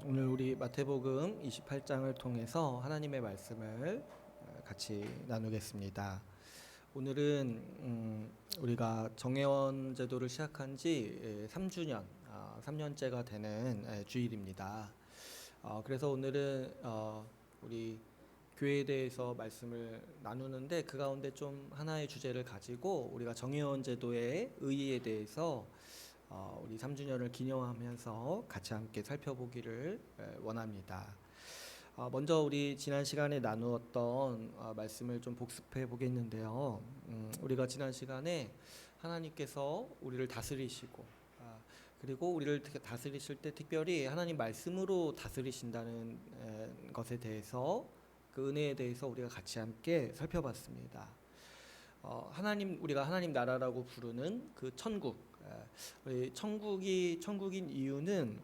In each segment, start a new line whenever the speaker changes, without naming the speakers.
오늘 우리 마태복음 28장을 통해서 하나님의 말씀을 같이 나누겠습니다. 오늘은 우리가 정회원 제도를 시작한 지 3주년, 3년째가 되는 주일입니다. 그래서 오늘은 우리 교회에 대해서 말씀을 나누는데 그 가운데 좀 하나의 주제를 가지고 우리가 정회원 제도의 의의에 대해서 우리 3주년을 기념하면서 같이 함께 살펴보기를 원합니다. 먼저 우리 지난 시간에 나누었던 말씀을 좀 복습해 보겠는데요. 우리가 지난 시간에 하나님께서 우리를 다스리시고 그리고 우리를 다스리실 때 특별히 하나님 말씀으로 다스리신다는 것에 대해서 그 은혜에 대해서 우리가 같이 함께 살펴봤습니다. 우리가 하나님 나라라고 부르는 그 천국, 천국인 이유는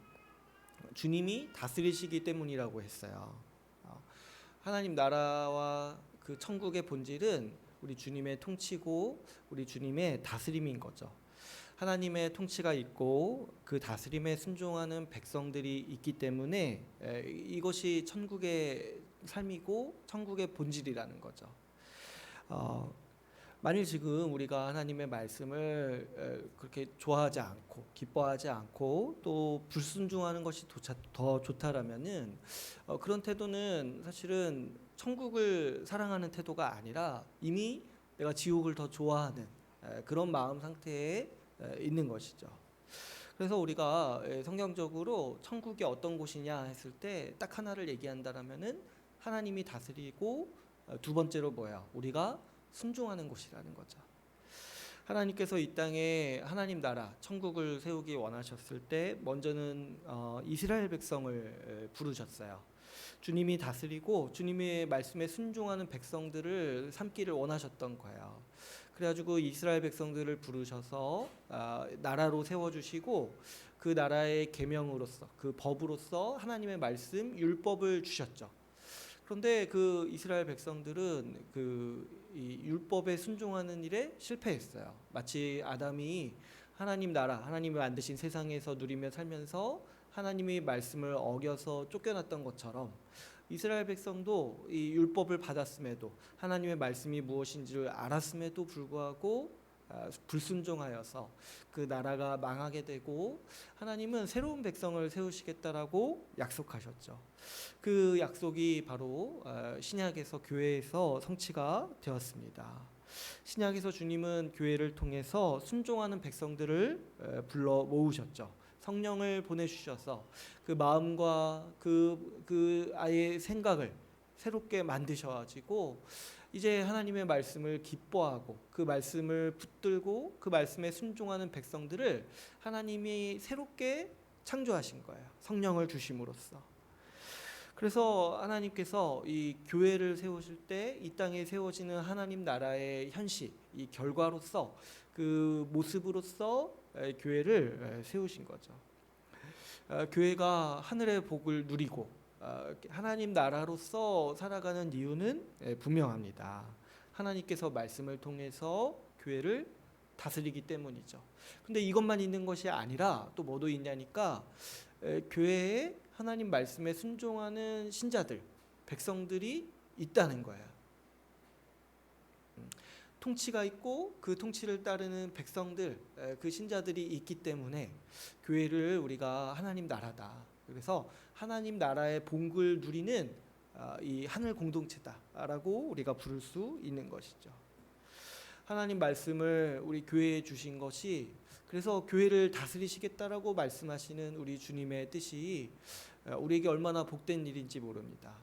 주님이 다스리시기 때문이라고 했어요. 하나님 나라와 그 천국의 본질은 우리 주님의 통치고 우리 주님의 다스림인 거죠. 하나님의 통치가 있고 그 다스림에 순종하는 백성들이 있기 때문에 이것이 천국의 삶이고 천국의 본질이라는 거죠. 만일 지금 우리가 하나님의 말씀을 그렇게 좋아하지 않고 기뻐하지 않고 또 불순종하는 것이 더 좋다라면은 그런 태도는 사실은 천국을 사랑하는 태도가 아니라 이미 내가 지옥을 더 좋아하는 그런 마음 상태에 있는 것이죠. 그래서 우리가 성경적으로 천국이 어떤 곳이냐 했을 때 딱 하나를 얘기한다라면은 하나님이 다스리고 두 번째로 뭐야? 우리가 순종하는 곳이라는 거죠. 하나님께서 이 땅에 하나님 나라 천국을 세우기 원하셨을 때 먼저는 이스라엘 백성을 부르셨어요. 주님이 다스리고 주님의 말씀에 순종하는 백성들을 삼기를 원하셨던 거예요. 그래가지고 이스라엘 백성들을 부르셔서 나라로 세워주시고 그 나라의 계명으로서 그 법으로서 하나님의 말씀 율법을 주셨죠. 그런데 그 이스라엘 백성들은 이 율법에 순종하는 일에 실패했어요. 마치 아담이 하나님 나라, 하나님이 만드신 세상에서 누리며 살면서 하나님의 말씀을 어겨서 쫓겨났던 것처럼 이스라엘 백성도 이 율법을 받았음에도 하나님의 말씀이 무엇인지를 알았음에도 불구하고 불순종하여서 그 나라가 망하게 되고 하나님은 새로운 백성을 세우시겠다라고 약속하셨죠. 그 약속이 바로 신약에서 교회에서 성취가 되었습니다. 신약에서 주님은 교회를 통해서 순종하는 백성들을 불러 모으셨죠. 성령을 보내주셔서 그 마음과 그 아이의 생각을 새롭게 만드셔가지고 이제 하나님의 말씀을 기뻐하고 그 말씀을 붙들고 그 말씀에 순종하는 백성들을 하나님이 새롭게 창조하신 거예요. 성령을 주심으로써. 그래서 하나님께서 이 교회를 세우실 때 이 땅에 세워지는 하나님 나라의 현실, 이 결과로서 그 모습으로서 교회를 세우신 거죠. 교회가 하늘의 복을 누리고 하나님 나라로서 살아가는 이유는 분명합니다. 하나님께서 말씀을 통해서 교회를 다스리기 때문이죠. 근데 이것만 있는 것이 아니라 또 뭐도 있냐니까 교회에 하나님 말씀에 순종하는 신자들, 백성들이 있다는 거예요. 통치가 있고 그 통치를 따르는 백성들, 그 신자들이 있기 때문에 교회를 우리가 하나님 나라다. 그래서 하나님 나라의 복을 누리는 이 하늘 공동체다라고 우리가 부를 수 있는 것이죠. 하나님 말씀을 우리 교회에 주신 것이 그래서 교회를 다스리시겠다라고 말씀하시는 우리 주님의 뜻이 우리에게 얼마나 복된 일인지 모릅니다.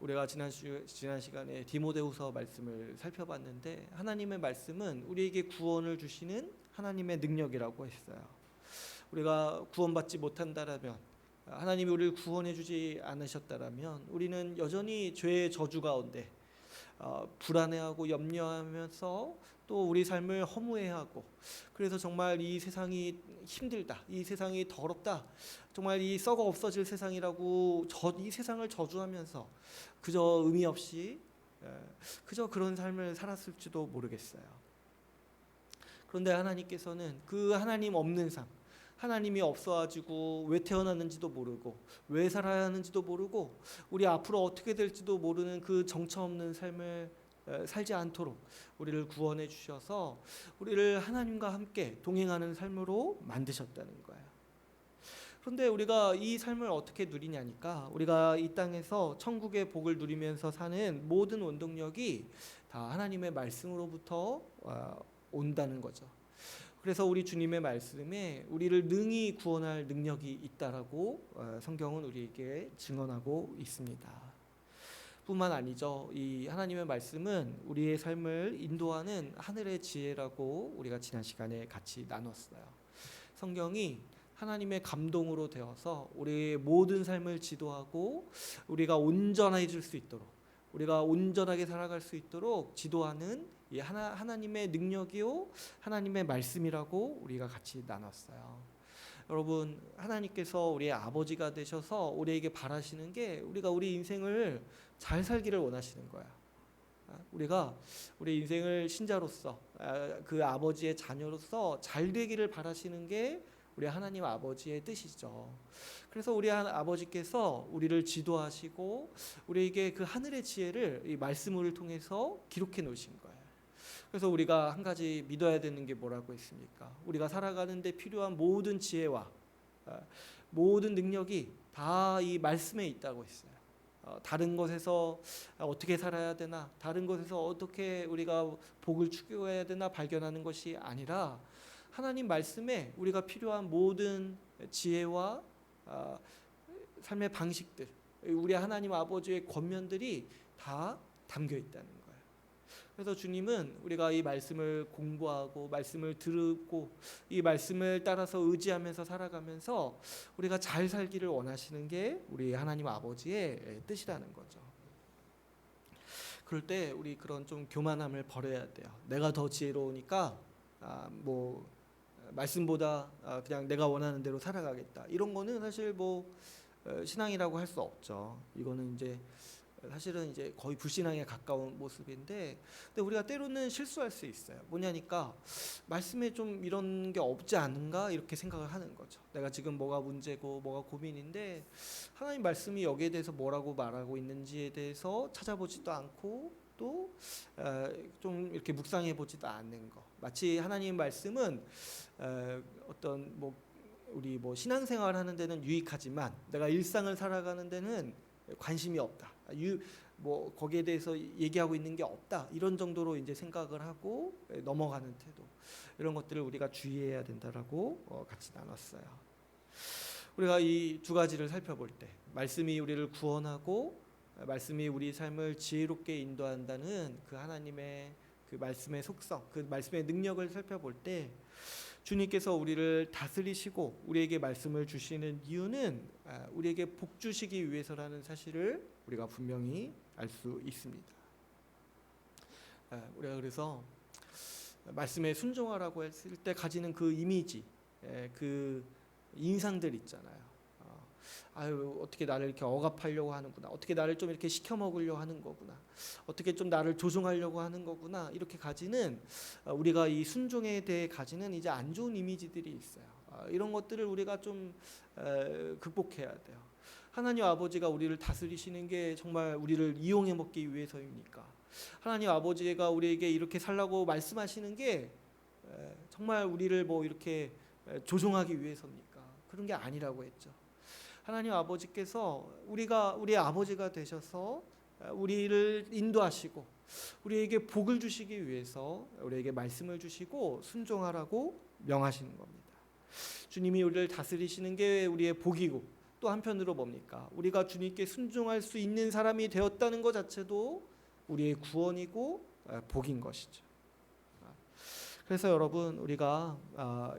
우리가 지난 시간에 디모데후서 말씀을 살펴봤는데 하나님의 말씀은 우리에게 구원을 주시는 하나님의 능력이라고 했어요. 우리가 구원받지 못한다라면 하나님이 우리를 구원해 주지 않으셨다라면 우리는 여전히 죄의 저주 가운데 불안해하고 염려하면서 또 우리 삶을 허무해하고 그래서 정말 이 세상이 힘들다, 이 세상이 더럽다, 정말 이 썩어 없어질 세상이라고 이 세상을 저주하면서 그저 의미 없이 그저 그런 삶을 살았을지도 모르겠어요. 그런데 하나님께서는 그 하나님 없는 삶, 하나님이 없어가지고 왜 태어났는지도 모르고 왜 살아야 하는지도 모르고 우리 앞으로 어떻게 될지도 모르는 그 정처 없는 삶을 살지 않도록 우리를 구원해 주셔서 우리를 하나님과 함께 동행하는 삶으로 만드셨다는 거예요. 그런데 우리가 이 삶을 어떻게 누리냐니까, 우리가 이 땅에서 천국의 복을 누리면서 사는 모든 원동력이 다 하나님의 말씀으로부터 온다는 거죠. 그래서 우리 주님의 말씀에 우리를 능히 구원할 능력이 있다라고 성경은 우리에게 증언하고 있습니다. 뿐만 아니죠. 이 하나님의 말씀은 우리의 삶을 인도하는 하늘의 지혜라고 우리가 지난 시간에 같이 나눴어요. 성경이 하나님의 감동으로 되어서 우리의 모든 삶을 지도하고 우리가 온전해질 수 있도록, 우리가 온전하게 살아갈 수 있도록 지도하는 이 하나님의 능력이요 하나님의 말씀이라고 우리가 같이 나눴어요. 여러분, 하나님께서 우리의 아버지가 되셔서 우리에게 바라시는 게 우리가 우리 인생을 잘 살기를 원하시는 거야. 우리가 우리 인생을 신자로서 그 아버지의 자녀로서 잘 되기를 바라시는 게 우리 하나님 아버지의 뜻이죠. 그래서 우리 아버지께서 우리를 지도하시고 우리에게 그 하늘의 지혜를 이 말씀을 통해서 기록해 놓으신 거예요. 그래서 우리가 한 가지 믿어야 되는 게 뭐라고 했습니까? 우리가 살아가는 데 필요한 모든 지혜와 모든 능력이 다 이 말씀에 있다고 했어요. 다른 것에서 어떻게 살아야 되나, 다른 것에서 어떻게 우리가 복을 추구해야 되나 발견하는 것이 아니라 하나님 말씀에 우리가 필요한 모든 지혜와 삶의 방식들, 우리 하나님 아버지의 권면들이 다 담겨 있다는 거예요. 그래서 주님은 우리가 이 말씀을 공부하고 말씀을 듣고 이 말씀을 따라서 의지하면서 살아가면서 우리가 잘 살기를 원하시는 게 우리 하나님 아버지의 뜻이라는 거죠. 그럴 때 우리 그런 좀 교만함을 버려야 돼요. 내가 더 지혜로우니까 말씀보다 그냥 내가 원하는 대로 살아가겠다. 이런 거는 사실 신앙이라고 할 수 없죠. 이거는 이제 사실은 이제 거의 불신앙에 가까운 모습인데, 근데 우리가 때로는 실수할 수 있어요. 뭐냐니까 말씀에 좀 이런 게 없지 않은가 이렇게 생각을 하는 거죠. 내가 지금 뭐가 문제고 뭐가 고민인데 하나님 말씀이 여기에 대해서 뭐라고 말하고 있는지에 대해서 찾아보지도 않고 또 좀 이렇게 묵상해 보지도 않는 거. 마치 하나님 말씀은 어떤 우리 신앙생활 하는 데는 유익하지만 내가 일상을 살아가는 데는 관심이 없다. 거기에 대해서 얘기하고 있는 게 없다. 이런 정도로 이제 생각을 하고 넘어가는 태도. 이런 것들을 우리가 주의해야 된다라고 같이 나눴어요. 우리가 이 두 가지를 살펴볼 때, 말씀이 우리를 구원하고 말씀이 우리 삶을 지혜롭게 인도한다는 그 하나님의 그 말씀의 속성, 그 말씀의 능력을 살펴볼 때, 주님께서 우리를 다스리시고 우리에게 말씀을 주시는 이유는 우리에게 복 주시기 위해서라는 사실을 우리가 분명히 알 수 있습니다. 우리가 그래서 말씀에 순종하라고 했을 때 가지는 그 이미지, 그 인상들 있잖아요. 어떻게 나를 이렇게 억압하려고 하는구나, 어떻게 나를 좀 이렇게 시켜 먹으려고 하는 거구나, 어떻게 좀 나를 조종하려고 하는 거구나, 이렇게 가지는 우리가 이 순종에 대해 가지는 이제 안 좋은 이미지들이 있어요. 이런 것들을 우리가 좀 극복해야 돼요. 하나님 아버지가 우리를 다스리시는 게 정말 우리를 이용해 먹기 위해서입니까? 하나님 아버지가 우리에게 이렇게 살라고 말씀하시는 게 정말 우리를 이렇게 조종하기 위해서입니까? 그런 게 아니라고 했죠. 하나님 아버지께서 우리의 아버지가 되셔서 우리를 인도하시고 우리에게 복을 주시기 위해서 우리에게 말씀을 주시고 순종하라고 명하시는 겁니다. 주님이 우리를 다스리시는 게 우리의 복이고, 또 한편으로 뭡니까? 우리가 주님께 순종할 수 있는 사람이 되었다는 것 자체도 우리의 구원이고 복인 것이죠. 그래서 여러분, 우리가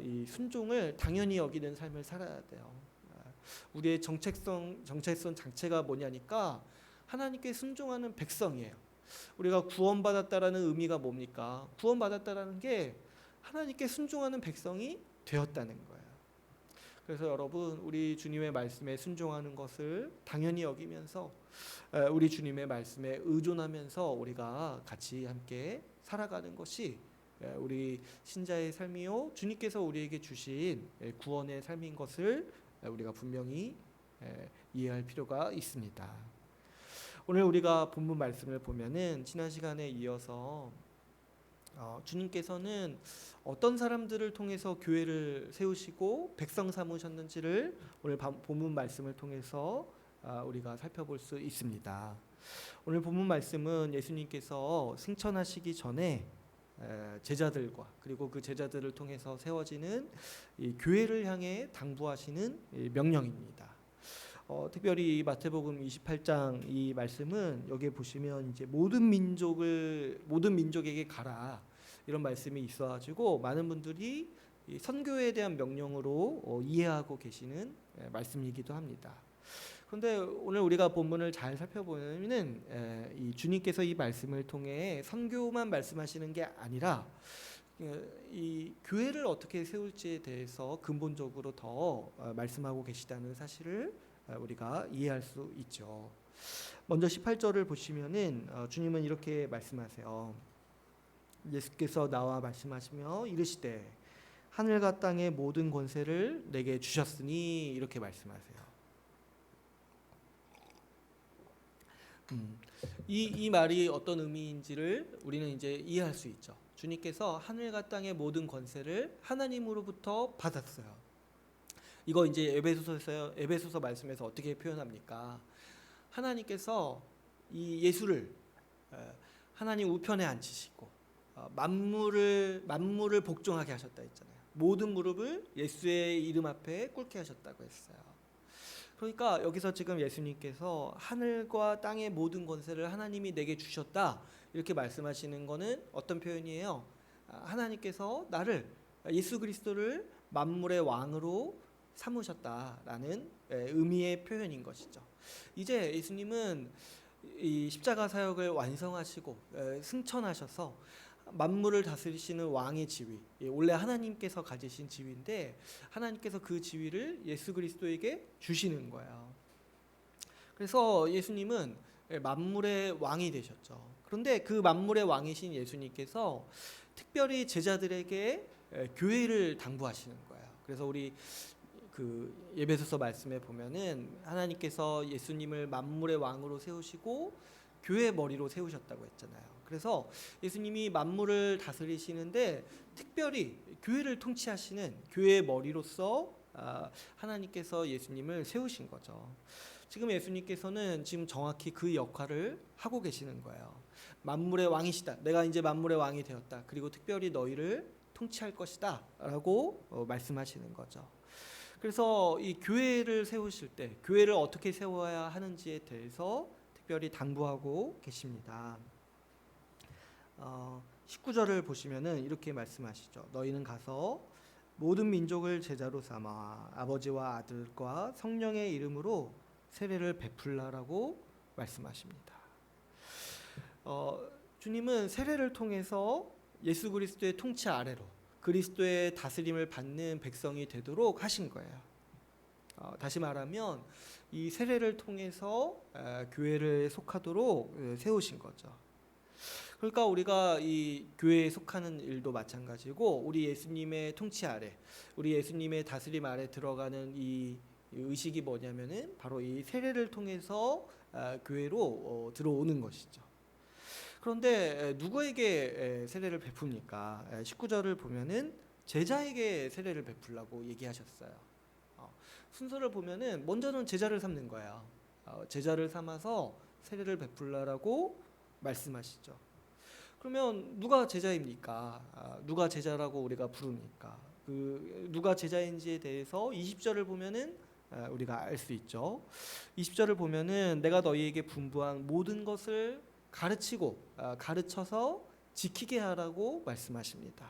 이 순종을 당연히 여기는 삶을 살아야 돼요. 우리의 정체성 자체가 뭐냐니까 하나님께 순종하는 백성이에요. 우리가 구원받았다라는 의미가 뭡니까? 구원받았다라는 게 하나님께 순종하는 백성이 되었다는 거예요. 그래서 여러분, 우리 주님의 말씀에 순종하는 것을 당연히 여기면서 우리 주님의 말씀에 의존하면서 우리가 같이 함께 살아가는 것이 우리 신자의 삶이요 주님께서 우리에게 주신 구원의 삶인 것을 우리가 분명히 이해할 필요가 있습니다. 오늘 우리가 본문 말씀을 보면은 지난 시간에 이어서 주님께서는 어떤 사람들을 통해서 교회를 세우시고 백성 삼으셨는지를 오늘 본문 말씀을 통해서 우리가 살펴볼 수 있습니다. 오늘 본문 말씀은 예수님께서 승천하시기 전에 제자들과 그리고 그 제자들을 통해서 세워지는 이 교회를 향해 당부하시는 명령입니다. 특별히 마태복음 28장 이 말씀은 여기에 보시면 이제 모든 민족에게 가라 이런 말씀이 있어가지고 많은 분들이 이 선교에 대한 명령으로 이해하고 계시는 말씀이기도 합니다. 그런데 오늘 우리가 본문을 잘 살펴보면은 이 주님께서 이 말씀을 통해 선교만 말씀하시는 게 아니라 이 교회를 어떻게 세울지에 대해서 근본적으로 더 말씀하고 계시다는 사실을 우리가 이해할 수 있죠. 먼저 18절을 보시면은 주님은 이렇게 말씀하세요. 예수께서 나와 말씀하시며 이르시되 하늘과 땅의 모든 권세를 내게 주셨으니 이렇게 말씀하세요. 이 말이 어떤 의미인지를 우리는 이제 이해할 수 있죠. 주님께서 하늘과 땅의 모든 권세를 하나님으로부터 받았어요. 이거 이제 에베소서 말씀에서 어떻게 표현합니까? 하나님께서 이 예수를 하나님 우편에 앉히시고 만물을 복종하게 하셨다 했잖아요. 모든 무릎을 예수의 이름 앞에 꿇게 하셨다고 했어요. 그러니까 여기서 지금 예수님께서 하늘과 땅의 모든 권세를 하나님이 내게 주셨다 이렇게 말씀하시는 거는 어떤 표현이에요? 하나님께서 나를 예수 그리스도를 만물의 왕으로 삼으셨다라는 의미의 표현인 것이죠. 이제 예수님은 이 십자가 사역을 완성하시고 승천하셔서 만물을 다스리시는 왕의 지위, 원래 하나님께서 가지신 지위인데 하나님께서 그 지위를 예수 그리스도에게 주시는 거예요. 그래서 예수님은 만물의 왕이 되셨죠. 그런데 그 만물의 왕이신 예수님께서 특별히 제자들에게 교회를 당부하시는 거예요. 그래서 우리 그 에베소서 말씀에 보면은 하나님께서 예수님을 만물의 왕으로 세우시고 교회 머리로 세우셨다고 했잖아요. 그래서 예수님이 만물을 다스리시는데 특별히 교회를 통치하시는 교회의 머리로서 하나님께서 예수님을 세우신 거죠. 지금 예수님께서는 지금 정확히 그 역할을 하고 계시는 거예요. 만물의 왕이시다. 내가 이제 만물의 왕이 되었다. 그리고 특별히 너희를 통치할 것이다 라고 말씀하시는 거죠. 그래서 이 교회를 세우실 때 교회를 어떻게 세워야 하는지에 대해서 특별히 당부하고 계십니다. 19절을 보시면은 이렇게 말씀하시죠. 너희는 가서 모든 민족을 제자로 삼아 아버지와 아들과 성령의 이름으로 세례를 베풀라라고 말씀하십니다. 주님은 세례를 통해서 예수 그리스도의 통치 아래로 그리스도의 다스림을 받는 백성이 되도록 하신 거예요. 다시 말하면 이 세례를 통해서 교회를 속하도록 세우신 거죠. 그러니까 우리가 이 교회에 속하는 일도 마찬가지고 우리 예수님의 통치 아래, 우리 예수님의 다스림 아래 들어가는 이 의식이 뭐냐면은 바로 이 세례를 통해서 교회로 들어오는 것이죠. 그런데 누구에게 세례를 베풉니까? 19절을 보면은 제자에게 세례를 베풀라고 얘기하셨어요. 순서를 보면은 먼저는 제자를 삼는 거예요. 제자를 삼아서 세례를 베풀라라고 말씀하시죠. 그러면 누가 제자입니까? 누가 제자라고 우리가 부릅니까? 그 누가 제자인지에 대해서 20절을 보면은 우리가 알 수 있죠. 20절을 보면은 내가 너희에게 분부한 모든 것을 가르치고 가르쳐서 지키게 하라고 말씀하십니다.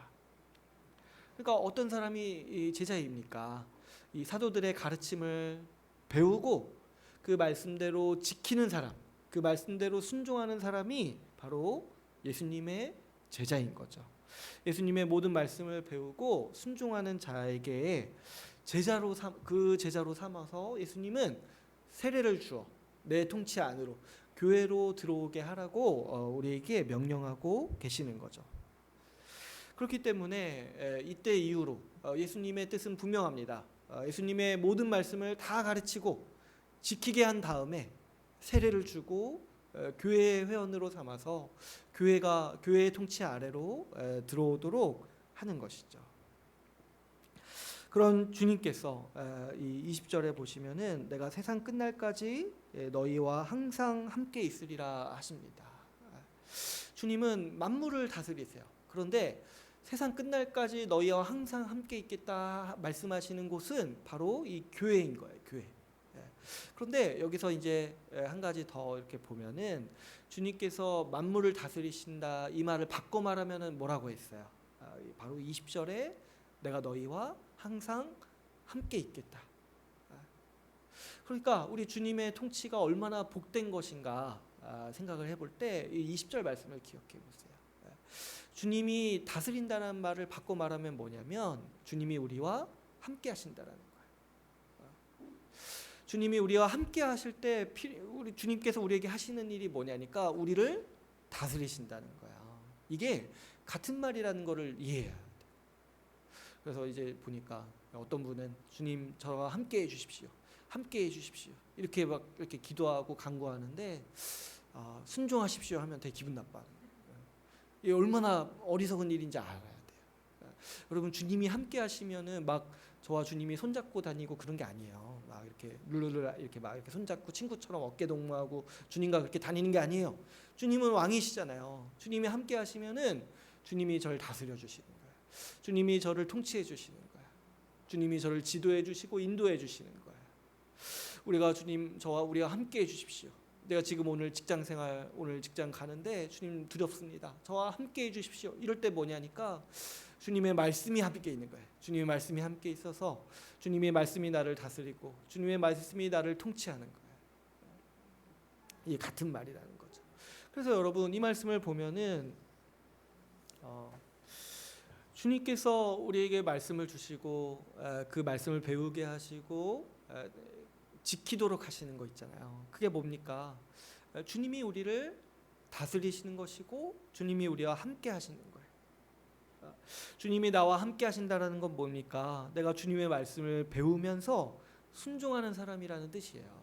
그러니까 어떤 사람이 제자입니까? 이 사도들의 가르침을 배우고 그 말씀대로 지키는 사람, 그 말씀대로 순종하는 사람이 바로 예수님의 제자인 거죠. 예수님의 모든 말씀을 배우고 순종하는 자에게 그 제자로 삼아서 예수님은 세례를 주어 내 통치 안으로 교회로 들어오게 하라고 우리에게 명령하고 계시는 거죠. 그렇기 때문에 이때 이후로 예수님의 뜻은 분명합니다. 예수님의 모든 말씀을 다 가르치고 지키게 한 다음에 세례를 주고 교회의 회원으로 삼아서 교회의 통치 아래로 들어오도록 하는 것이죠. 그런 주님께서 이 20절에 보시면은 내가 세상 끝날까지 너희와 항상 함께 있으리라 하십니다. 주님은 만물을 다스리세요. 그런데 세상 끝날까지 너희와 항상 함께 있겠다 말씀하시는 곳은 바로 이 교회인 거예요. 교회. 그런데 여기서 이제 한 가지 더 이렇게 보면은 주님께서 만물을 다스리신다 이 말을 바꿔 말하면은 뭐라고 했어요? 바로 20절에 내가 너희와 항상 함께 있겠다. 그러니까 우리 주님의 통치가 얼마나 복된 것인가 생각을 해볼 때 이 20절 말씀을 기억해 보세요. 주님이 다스린다는 말을 바꿔 말하면 뭐냐면 주님이 우리와 함께 하신다라는 거예요. 주님이 우리와 함께 하실 때 우리 주님께서 우리에게 하시는 일이 뭐냐니까 우리를 다스리신다는 거야. 이게 같은 말이라는 것을 이해해야 돼. 그래서 이제 보니까 어떤 분은 주님 저와 함께 해주십시오. 함께 해주십시오. 이렇게 막 이렇게 기도하고 간구하는데 순종하십시오 하면 되게 기분 나빠. 이게 얼마나 어리석은 일인지 알아야 돼요. 여러분 주님이 함께 하시면은 막 저와 주님이 손잡고 다니고 그런 게 아니에요. 막 이렇게 룰루루 이렇게 막 이렇게 손잡고 친구처럼 어깨 동무하고 주님과 그렇게 다니는 게 아니에요. 주님은 왕이시잖아요. 주님이 함께 하시면은 주님이 저를 다스려 주시는 거예요. 주님이 저를 통치해 주시는 거예요. 주님이 저를 지도해 주시고 인도해 주시는 거예요. 우리가 주님 저와 우리가 함께 해 주십시오. 내가 지금 오늘 직장 가는데 주님 두렵습니다. 저와 함께 해 주십시오. 이럴 때 뭐냐니까 주님의 말씀이 함께 있는 거예요. 주님의 말씀이 함께 있어서 주님의 말씀이 나를 다스리고 주님의 말씀이 나를 통치하는 거예요. 이게 같은 말이라는 거죠. 그래서 여러분 이 말씀을 보면은 주님께서 우리에게 말씀을 주시고 그 말씀을 배우게 하시고 지키도록 하시는 거 있잖아요. 그게 뭡니까? 주님이 우리를 다스리시는 것이고 주님이 우리와 함께 하시는 거예요. 주님이 나와 함께 하신다는 건 뭡니까? 내가 주님의 말씀을 배우면서 순종하는 사람이라는 뜻이에요.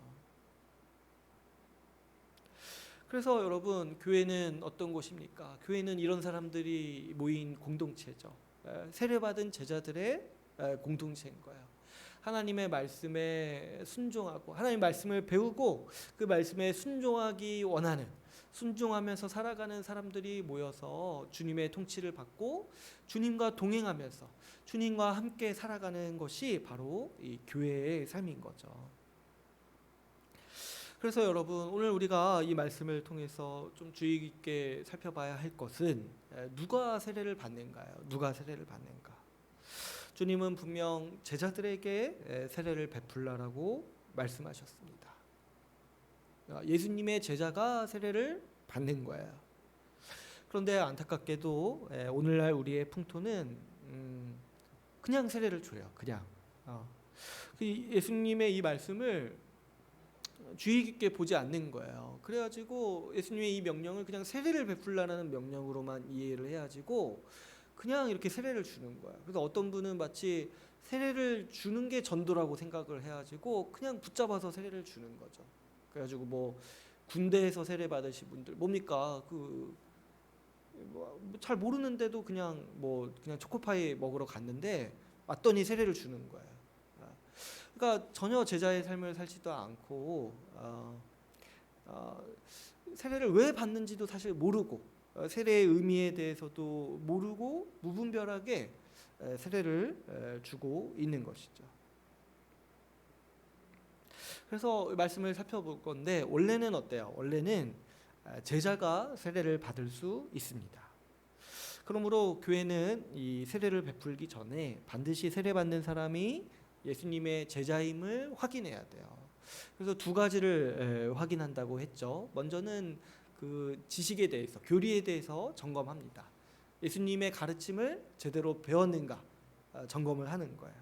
그래서 여러분 교회는 어떤 곳입니까? 교회는 이런 사람들이 모인 공동체죠. 세례받은 제자들의 공동체인 거예요. 하나님의 말씀에 순종하고 하나님의 말씀을 배우고 그 말씀에 순종하기 원하는 순종하면서 살아가는 사람들이 모여서 주님의 통치를 받고 주님과 동행하면서 주님과 함께 살아가는 것이 바로 이 교회의 삶인 거죠. 그래서 여러분 오늘 우리가 이 말씀을 통해서 좀 주의 깊게 살펴봐야 할 것은 누가 세례를 받는가요? 누가 세례를 받는가? 주님은 분명 제자들에게 세례를 베풀라라고 말씀하셨습니다. 예수님의 제자가 세례를 받는 거예요. 그런데 안타깝게도 오늘날 우리의 풍토는 그냥 세례를 줘요. 그냥 예수님의 이 말씀을 주의 깊게 보지 않는 거예요. 그래가지고 예수님의 이 명령을 그냥 세례를 베풀라는 명령으로만 이해를 해가지고 그냥 이렇게 세례를 주는 거예요. 그래서 어떤 분은 마치 세례를 주는 게 전도라고 생각을 해가지고 그냥 붙잡아서 세례를 주는 거죠. 그래가지고 뭐 군대에서 세례 받으신 분들 뭡니까 잘 모르는데도 그냥 초코파이 먹으러 갔는데 왔더니 세례를 주는 거예요. 그러니까 전혀 제자의 삶을 살지도 않고 세례를 왜 받는지도 사실 모르고 세례의 의미에 대해서도 모르고 무분별하게 세례를 주고 있는 것이죠. 그래서 말씀을 살펴볼 건데 원래는 어때요? 원래는 제자가 세례를 받을 수 있습니다. 그러므로 교회는 이 세례를 베풀기 전에 반드시 세례받는 사람이 예수님의 제자임을 확인해야 돼요. 그래서 두 가지를 확인한다고 했죠. 먼저는 그 지식에 대해서, 교리에 대해서 점검합니다. 예수님의 가르침을 제대로 배웠는가 점검을 하는 거예요.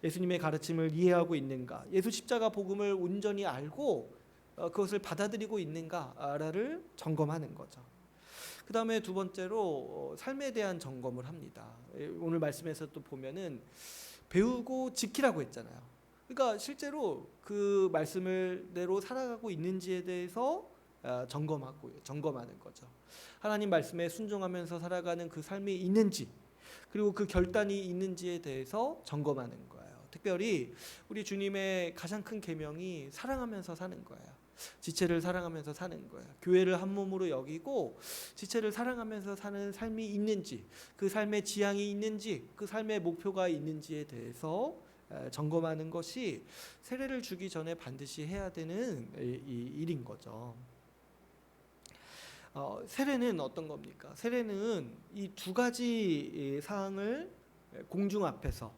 예수님의 가르침을 이해하고 있는가, 예수 십자가 복음을 온전히 알고 그것을 받아들이고 있는가를 점검하는 거죠. 그 다음에 두 번째로 삶에 대한 점검을 합니다. 오늘 말씀에서 또 보면은 배우고 지키라고 했잖아요. 그러니까 실제로 그 말씀을대로 살아가고 있는지에 대해서 점검하는 거죠. 하나님 말씀에 순종하면서 살아가는 그 삶이 있는지, 그리고 그 결단이 있는지에 대해서 점검하는 거예요. 특별히 우리 주님의 가장 큰 계명이 사랑하면서 사는 거예요. 지체를 사랑하면서 사는 거예요. 교회를 한 몸으로 여기고 지체를 사랑하면서 사는 삶이 있는지, 그 삶의 지향이 있는지, 그 삶의 목표가 있는지에 대해서 점검하는 것이 세례를 주기 전에 반드시 해야 되는 이 일인 거죠. 세례는 어떤 겁니까? 세례는 이 두 가지 사항을 공중 앞에서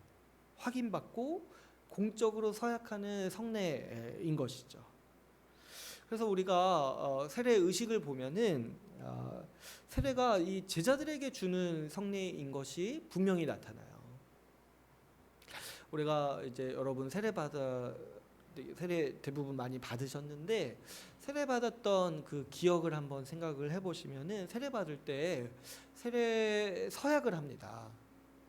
확인받고 공적으로 서약하는 성례인 것이죠. 그래서 우리가 세례 의식을 보면은 세례가 이 제자들에게 주는 성례인 것이 분명히 나타나요. 우리가 이제 여러분 세례 대부분 많이 받으셨는데 세례 받았던 그 기억을 한번 생각을 해보시면은 세례 받을 때 세례 서약을 합니다.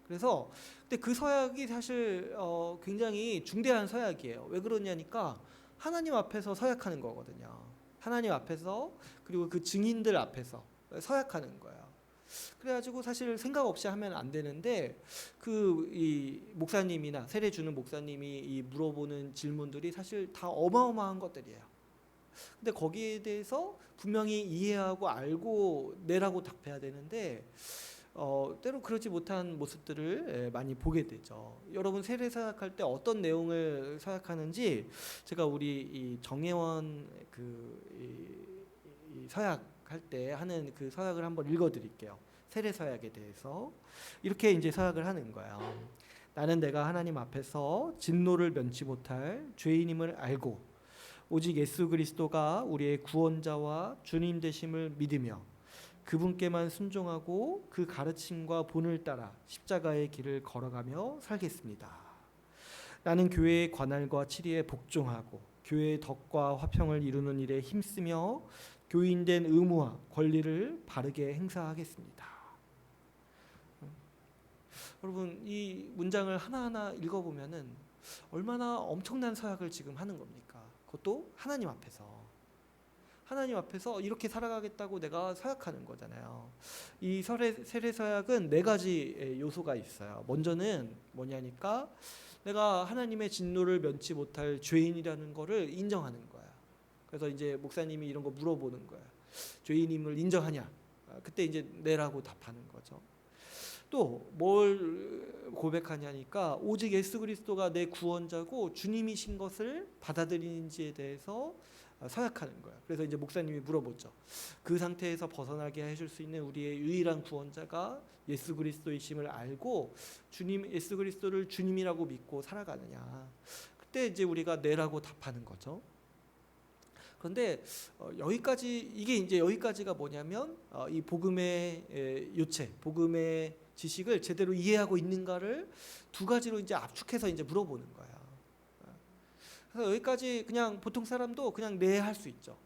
그래서 근데 그 서약이 사실 굉장히 중대한 서약이에요. 왜 그러냐니까 하나님 앞에서 서약하는 거거든요. 하나님 앞에서, 그리고 그 증인들 앞에서 서약하는 거예요. 그래가지고 사실 생각 없이 하면 안 되는데 이 목사님이나 세례 주는 목사님이 이 물어보는 질문들이 사실 다 어마어마한 것들이에요. 근데 거기에 대해서 분명히 이해하고 알고 내라고 답해야 되는데 때로 그렇지 못한 모습들을 많이 보게 되죠. 여러분 세례 서약할 때 어떤 내용을 서약하는지 제가 우리 이 정혜원 이 서약할 때 하는 그 서약을 한번 읽어드릴게요. 세례 서약에 대해서 이렇게 이제 서약을 하는 거예요. 나는 내가 하나님 앞에서 진노를 면치 못할 죄인임을 알고 오직 예수 그리스도가 우리의 구원자와 주님 되심을 믿으며 그분께만 순종하고 그 가르침과 본을 따라 십자가의 길을 걸어가며 살겠습니다. 나는 교회의 관할과 치리에 복종하고 교회의 덕과 화평을 이루는 일에 힘쓰며 교인된 의무와 권리를 바르게 행사하겠습니다. 여러분 이 문장을 하나하나 읽어보면은 얼마나 엄청난 서약을 지금 하는 겁니까? 그것도 하나님 앞에서. 하나님 앞에서 이렇게 살아가겠다고 내가 서약하는 거잖아요. 이 세례 서약은 4가지 요소가 있어요. 먼저는 뭐냐니까 내가 하나님의 진노를 면치 못할 죄인이라는 거를 인정하는 거야. 그래서 이제 목사님이 이런 거 물어보는 거야. 죄인임을 인정하냐? 그때 이제 네라고 답하는 거죠. 또 뭘 고백하냐니까 오직 예수 그리스도가 내 구원자고 주님이신 것을 받아들이는지에 대해서 서약하는 거예요. 그래서 이제 목사님이 물어보죠. 그 상태에서 벗어나게 해줄 수 있는 우리의 유일한 구원자가 예수 그리스도이심을 알고 예수 그리스도를 주님이라고 믿고 살아가느냐. 그때 이제 우리가 네라고 답하는 거죠. 그런데 여기까지가 뭐냐면 이 복음의 요체, 복음의 지식을 제대로 이해하고 있는가를 2가지로 이제 압축해서 이제 물어보는 거예요. 그래서 여기까지 그냥 보통 사람도 그냥 네 할 수 있죠.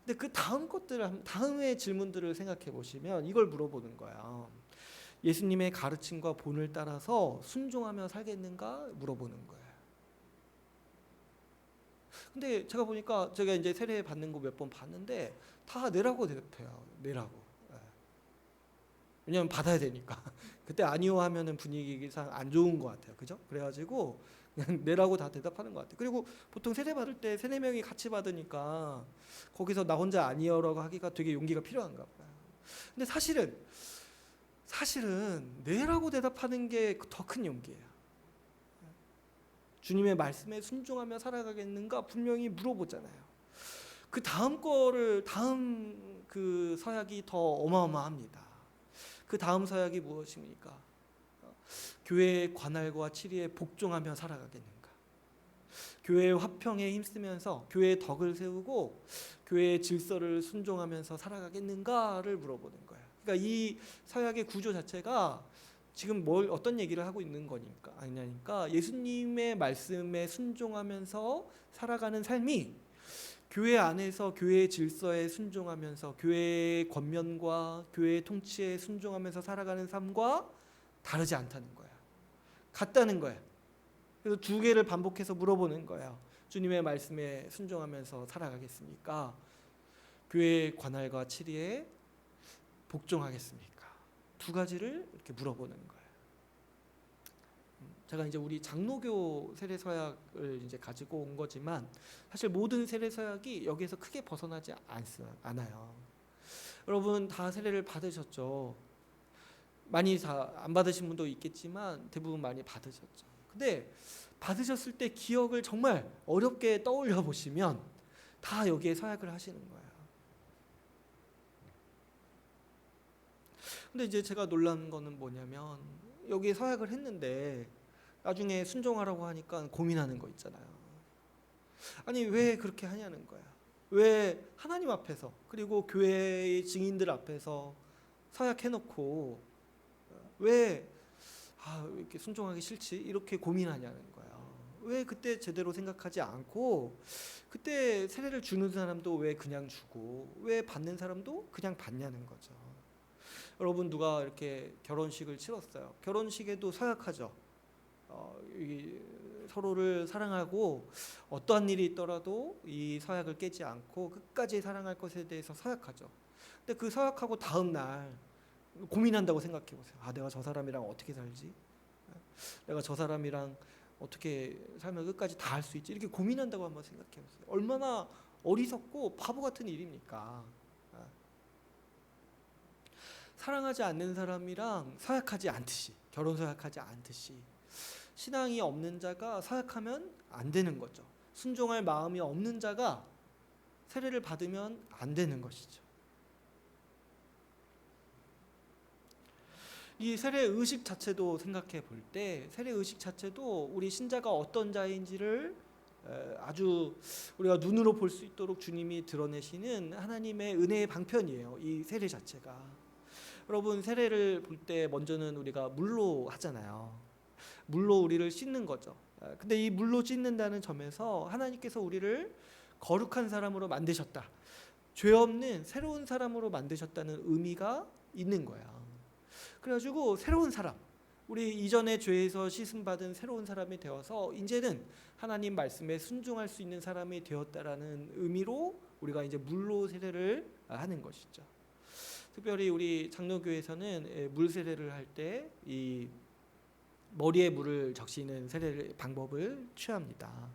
근데 그 다음의 질문들을 생각해 보시면 이걸 물어보는 거예요. 예수님의 가르침과 본을 따라서 순종하며 살겠는가 물어보는 거예요. 근데 제가 보니까 제가 이제 세례 받는 거 몇 번 봤는데 다 네라고 대답해요. 네라고. 왜냐면 받아야 되니까. 그때 아니요 하면은 분위기상 안 좋은 것 같아요. 그죠? 그래가지고 그냥 네라고 다 대답하는 것 같아요. 그리고 보통 세례 받을 때 3-4명이 같이 받으니까 거기서 나 혼자 아니요라고 하기가 되게 용기가 필요한가 봐요. 근데 사실은 네라고 대답하는 게 더 큰 용기예요. 주님의 말씀에 순종하며 살아가겠는가 분명히 물어보잖아요. 다음 그 서약이 더 어마어마합니다. 그 다음 서약이 무엇입니까? 교회의 관할과 치리에 복종하며 살아가겠는가? 교회의 화평에 힘쓰면서 교회의 덕을 세우고 교회의 질서를 순종하면서 살아가겠는가를 물어보는 거예요. 그러니까 이 서약의 구조 자체가 지금 어떤 얘기를 하고 있는 거니까 아니냐니까 예수님의 말씀에 순종하면서 살아가는 삶이 교회 안에서 교회의 질서에 순종하면서 교회의 권면과 교회의 통치에 순종하면서 살아가는 삶과 다르지 않다는 거야. 같다는 거야. 그래서 두 개를 반복해서 물어보는 거야. 주님의 말씀에 순종하면서 살아가겠습니까? 교회의 관할과 치리에 복종하겠습니까? 두 가지를 이렇게 물어보는 거예요. 제가 이제 우리 장로교 세례 서약을 이제 가지고 온 거지만 사실 모든 세례 서약이 여기에서 크게 벗어나지 않아요. 여러분 다 세례를 받으셨죠? 많이 다 안 받으신 분도 있겠지만 대부분 많이 받으셨죠. 근데 받으셨을 때 기억을 정말 어렵게 떠올려 보시면 다 여기에 서약을 하시는 거예요. 근데 이제 제가 놀란 거는 뭐냐면 여기에 서약을 했는데 나중에 순종하라고 하니까 고민하는 거 있잖아요. 아니 왜 그렇게 하냐는 거야. 왜 하나님 앞에서 그리고 교회의 증인들 앞에서 서약해놓고 왜 이렇게 순종하기 싫지 이렇게 고민하냐는 거야. 왜 그때 제대로 생각하지 않고 그때 세례를 주는 사람도 왜 그냥 주고 왜 받는 사람도 그냥 받냐는 거죠. 여러분 누가 이렇게 결혼식을 치렀어요. 결혼식에도 서약하죠. 서로를 사랑하고 어떠한 일이 있더라도 이 서약을 깨지 않고 끝까지 사랑할 것에 대해서 서약하죠. 근데 그 서약하고 다음 날 고민한다고 생각해 보세요. 내가 저 사람이랑 어떻게 살지? 내가 저 사람이랑 어떻게 살면 끝까지 다 할 수 있지? 이렇게 고민한다고 한번 생각해 보세요. 얼마나 어리석고 바보 같은 일입니까? 사랑하지 않는 사람이랑 서약하지 않듯이, 결혼 서약하지 않듯이 신앙이 없는 자가 서약하면 안 되는 거죠. 순종할 마음이 없는 자가 세례를 받으면 안 되는 것이죠. 이 세례 의식 자체도 생각해 볼 때 세례 의식 자체도 우리 신자가 어떤 자인지를 아주 우리가 눈으로 볼 수 있도록 주님이 드러내시는 하나님의 은혜의 방편이에요. 이 세례 자체가. 여러분 세례를 볼 때 먼저는 우리가 물로 하잖아요. 물로 우리를 씻는 거죠. 근데 이 물로 씻는다는 점에서 하나님께서 우리를 거룩한 사람으로 만드셨다. 죄 없는 새로운 사람으로 만드셨다는 의미가 있는 거야. 그래가지고 새로운 사람, 우리 이전의 죄에서 씻음받은 새로운 사람이 되어서 이제는 하나님 말씀에 순종할 수 있는 사람이 되었다라는 의미로 우리가 이제 물로 세례를 하는 것이죠. 특별히 우리 장로교에서는 물 세례를 할 때 이 머리에 물을 적시는 세례 방법을 취합니다.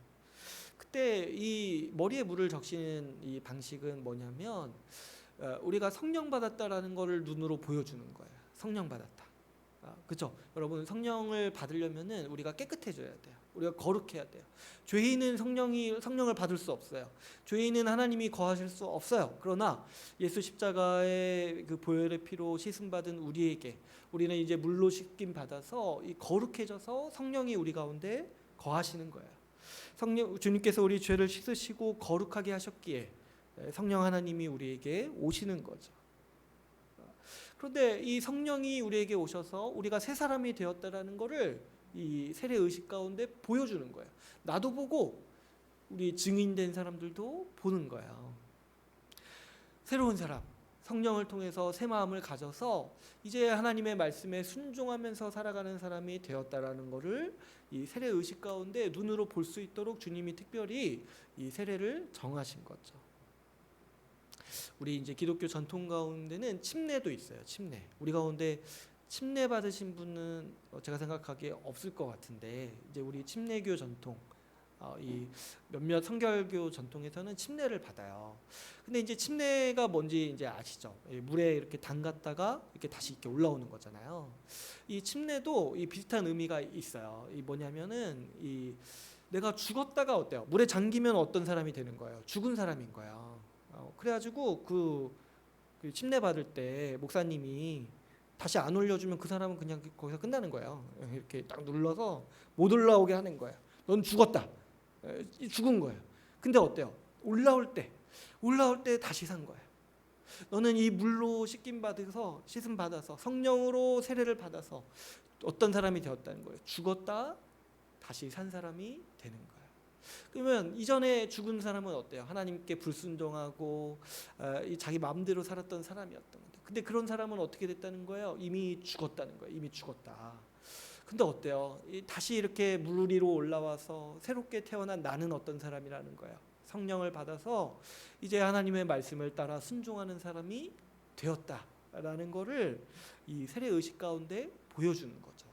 그때 이 머리에 물을 적시는 이 방식은 뭐냐면 우리가 성령 받았다라는 것을 눈으로 보여주는 거예요. 성령 받았다. 그렇죠? 여러분 성령을 받으려면은 우리가 깨끗해져야 돼요. 우리가 거룩해야 돼요. 죄인은 성령을 받을 수 없어요. 죄인은 하나님이 거하실 수 없어요. 그러나 예수 십자가의 그 보혈의 피로 씻음 받은 우리는 이제 물로 씻김 받아서 이 거룩해져서 성령이 우리 가운데 거하시는 거예요. 주님께서 우리 죄를 씻으시고 거룩하게 하셨기에 성령 하나님이 우리에게 오시는 거죠. 그런데 이 성령이 우리에게 오셔서 우리가 새 사람이 되었다라는 것을 이 세례 의식 가운데 보여주는 거예요. 나도 보고 우리 증인된 사람들도 보는 거예요. 새로운 사람, 성령을 통해서 새 마음을 가져서 이제 하나님의 말씀에 순종하면서 살아가는 사람이 되었다라는 것을 이 세례 의식 가운데 눈으로 볼 수 있도록 주님이 특별히 이 세례를 정하신 거죠. 우리 이제 기독교 전통 가운데는 침례도 있어요. 침례. 우리 가운데 침례 받으신 분은 제가 생각하기에 없을 것 같은데 이제 우리 침례교 전통 이 몇몇 성결교 전통에서는 침례를 받아요. 근데 이제 침례가 뭔지 이제 아시죠? 물에 이렇게 담갔다가 이렇게 다시 이렇게 올라오는 거잖아요. 이 침례도 이 비슷한 의미가 있어요. 이 뭐냐면은 이 내가 죽었다가 어때요? 물에 잠기면 어떤 사람이 되는 거예요? 죽은 사람인 거예요. 그래가지고 그 침례 받을 때 목사님이 다시 안 올려주면 그 사람은 그냥 거기서 끝나는 거예요. 이렇게 딱 눌러서 못 올라오게 하는 거예요. 넌 죽었다. 죽은 거예요. 근데 어때요? 올라올 때 다시 산 거예요. 너는 이 물로 씻김 받아서 성령으로 세례를 받아서 어떤 사람이 되었다는 거예요. 죽었다 다시 산 사람이 되는 거예요. 그러면 이전에 죽은 사람은 어때요? 하나님께 불순종하고 이 자기 마음대로 살았던 사람이었던 건데, 근데 그런 사람은 어떻게 됐다는 거예요? 이미 죽었다는 거예요. 이미 죽었다. 근데 어때요? 다시 이렇게 물 위로 올라와서 새롭게 태어난 나는 어떤 사람이라는 거예요? 성령을 받아서 이제 하나님의 말씀을 따라 순종하는 사람이 되었다라는 거를 이 세례 의식 가운데 보여주는 거죠.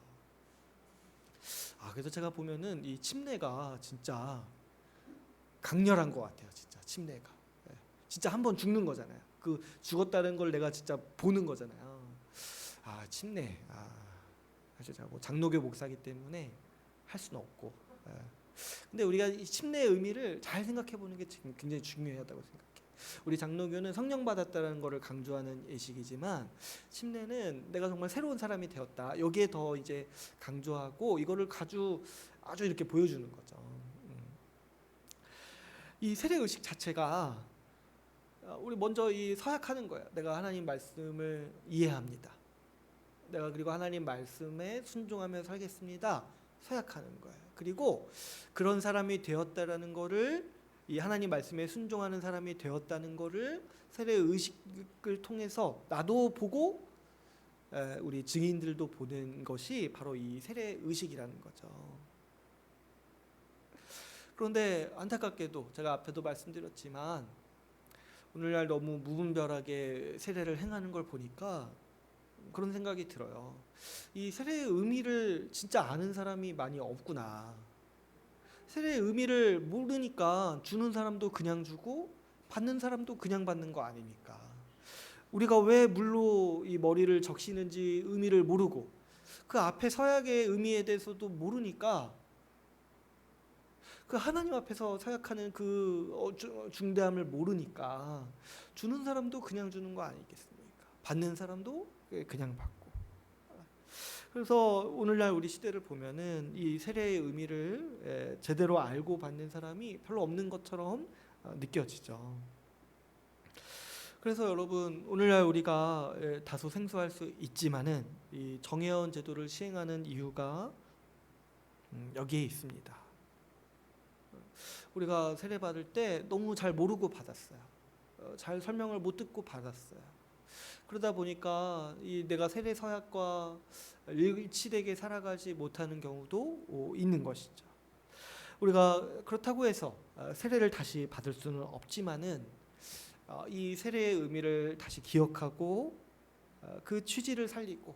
그래서 제가 보면은 이 침례가 진짜 강렬한 것 같아요. 진짜 침례가. 진짜 한번 죽는 거잖아요. 그 죽었다는 걸 내가 진짜 보는 거잖아요. 침례. 사실 제가 뭐 장로교 목사기 때문에 할 수는 없고. 근데 우리가 이 침례의 의미를 잘 생각해 보는 게 지금 굉장히 중요하다고 생각해요. 우리 장로교는 성령 받았다는 것을 강조하는 예식이지만, 침례는 내가 정말 새로운 사람이 되었다. 여기에 더 이제 강조하고 이거를 아주 이렇게 보여주는 거죠. 이 세례 의식 자체가 우리 먼저 이 서약하는 거예요. 내가 하나님 말씀을 이해합니다. 내가 그리고 하나님 말씀에 순종하며 살겠습니다. 서약하는 거예요. 그리고 그런 사람이 되었다라는 거를, 이 하나님 말씀에 순종하는 사람이 되었다는 거를 세례 의식을 통해서 나도 보고 우리 증인들도 보는 것이 바로 이 세례 의식이라는 거죠. 그런데 안타깝게도 제가 앞에도 말씀드렸지만 오늘날 너무 무분별하게 세례를 행하는 걸 보니까 그런 생각이 들어요. 이 세례의 의미를 진짜 아는 사람이 많이 없구나. 세례의 의미를 모르니까 주는 사람도 그냥 주고 받는 사람도 그냥 받는 거 아닙니까? 우리가 왜 물로 이 머리를 적시는지 의미를 모르고 그 앞에 서약의 의미에 대해서도 모르니까 그 하나님 앞에서 서약하는 그 중대함을 모르니까 주는 사람도 그냥 주는 거 아니겠습니까? 받는 사람도 그냥 받고. 그래서 오늘날 우리 시대를 보면은 이 세례의 의미를 제대로 알고 받는 사람이 별로 없는 것처럼 느껴지죠. 그래서 여러분, 오늘날 우리가 다소 생소할 수 있지만은 이 정예언 제도를 시행하는 이유가 여기에 있습니다. 우리가 세례 받을 때 너무 잘 모르고 받았어요. 잘 설명을 못 듣고 받았어요. 그러다 보니까 내가 세례 서약과 일치되게 살아가지 못하는 경우도 있는 것이죠. 우리가 그렇다고 해서 세례를 다시 받을 수는 없지만은 이 세례의 의미를 다시 기억하고 그 취지를 살리고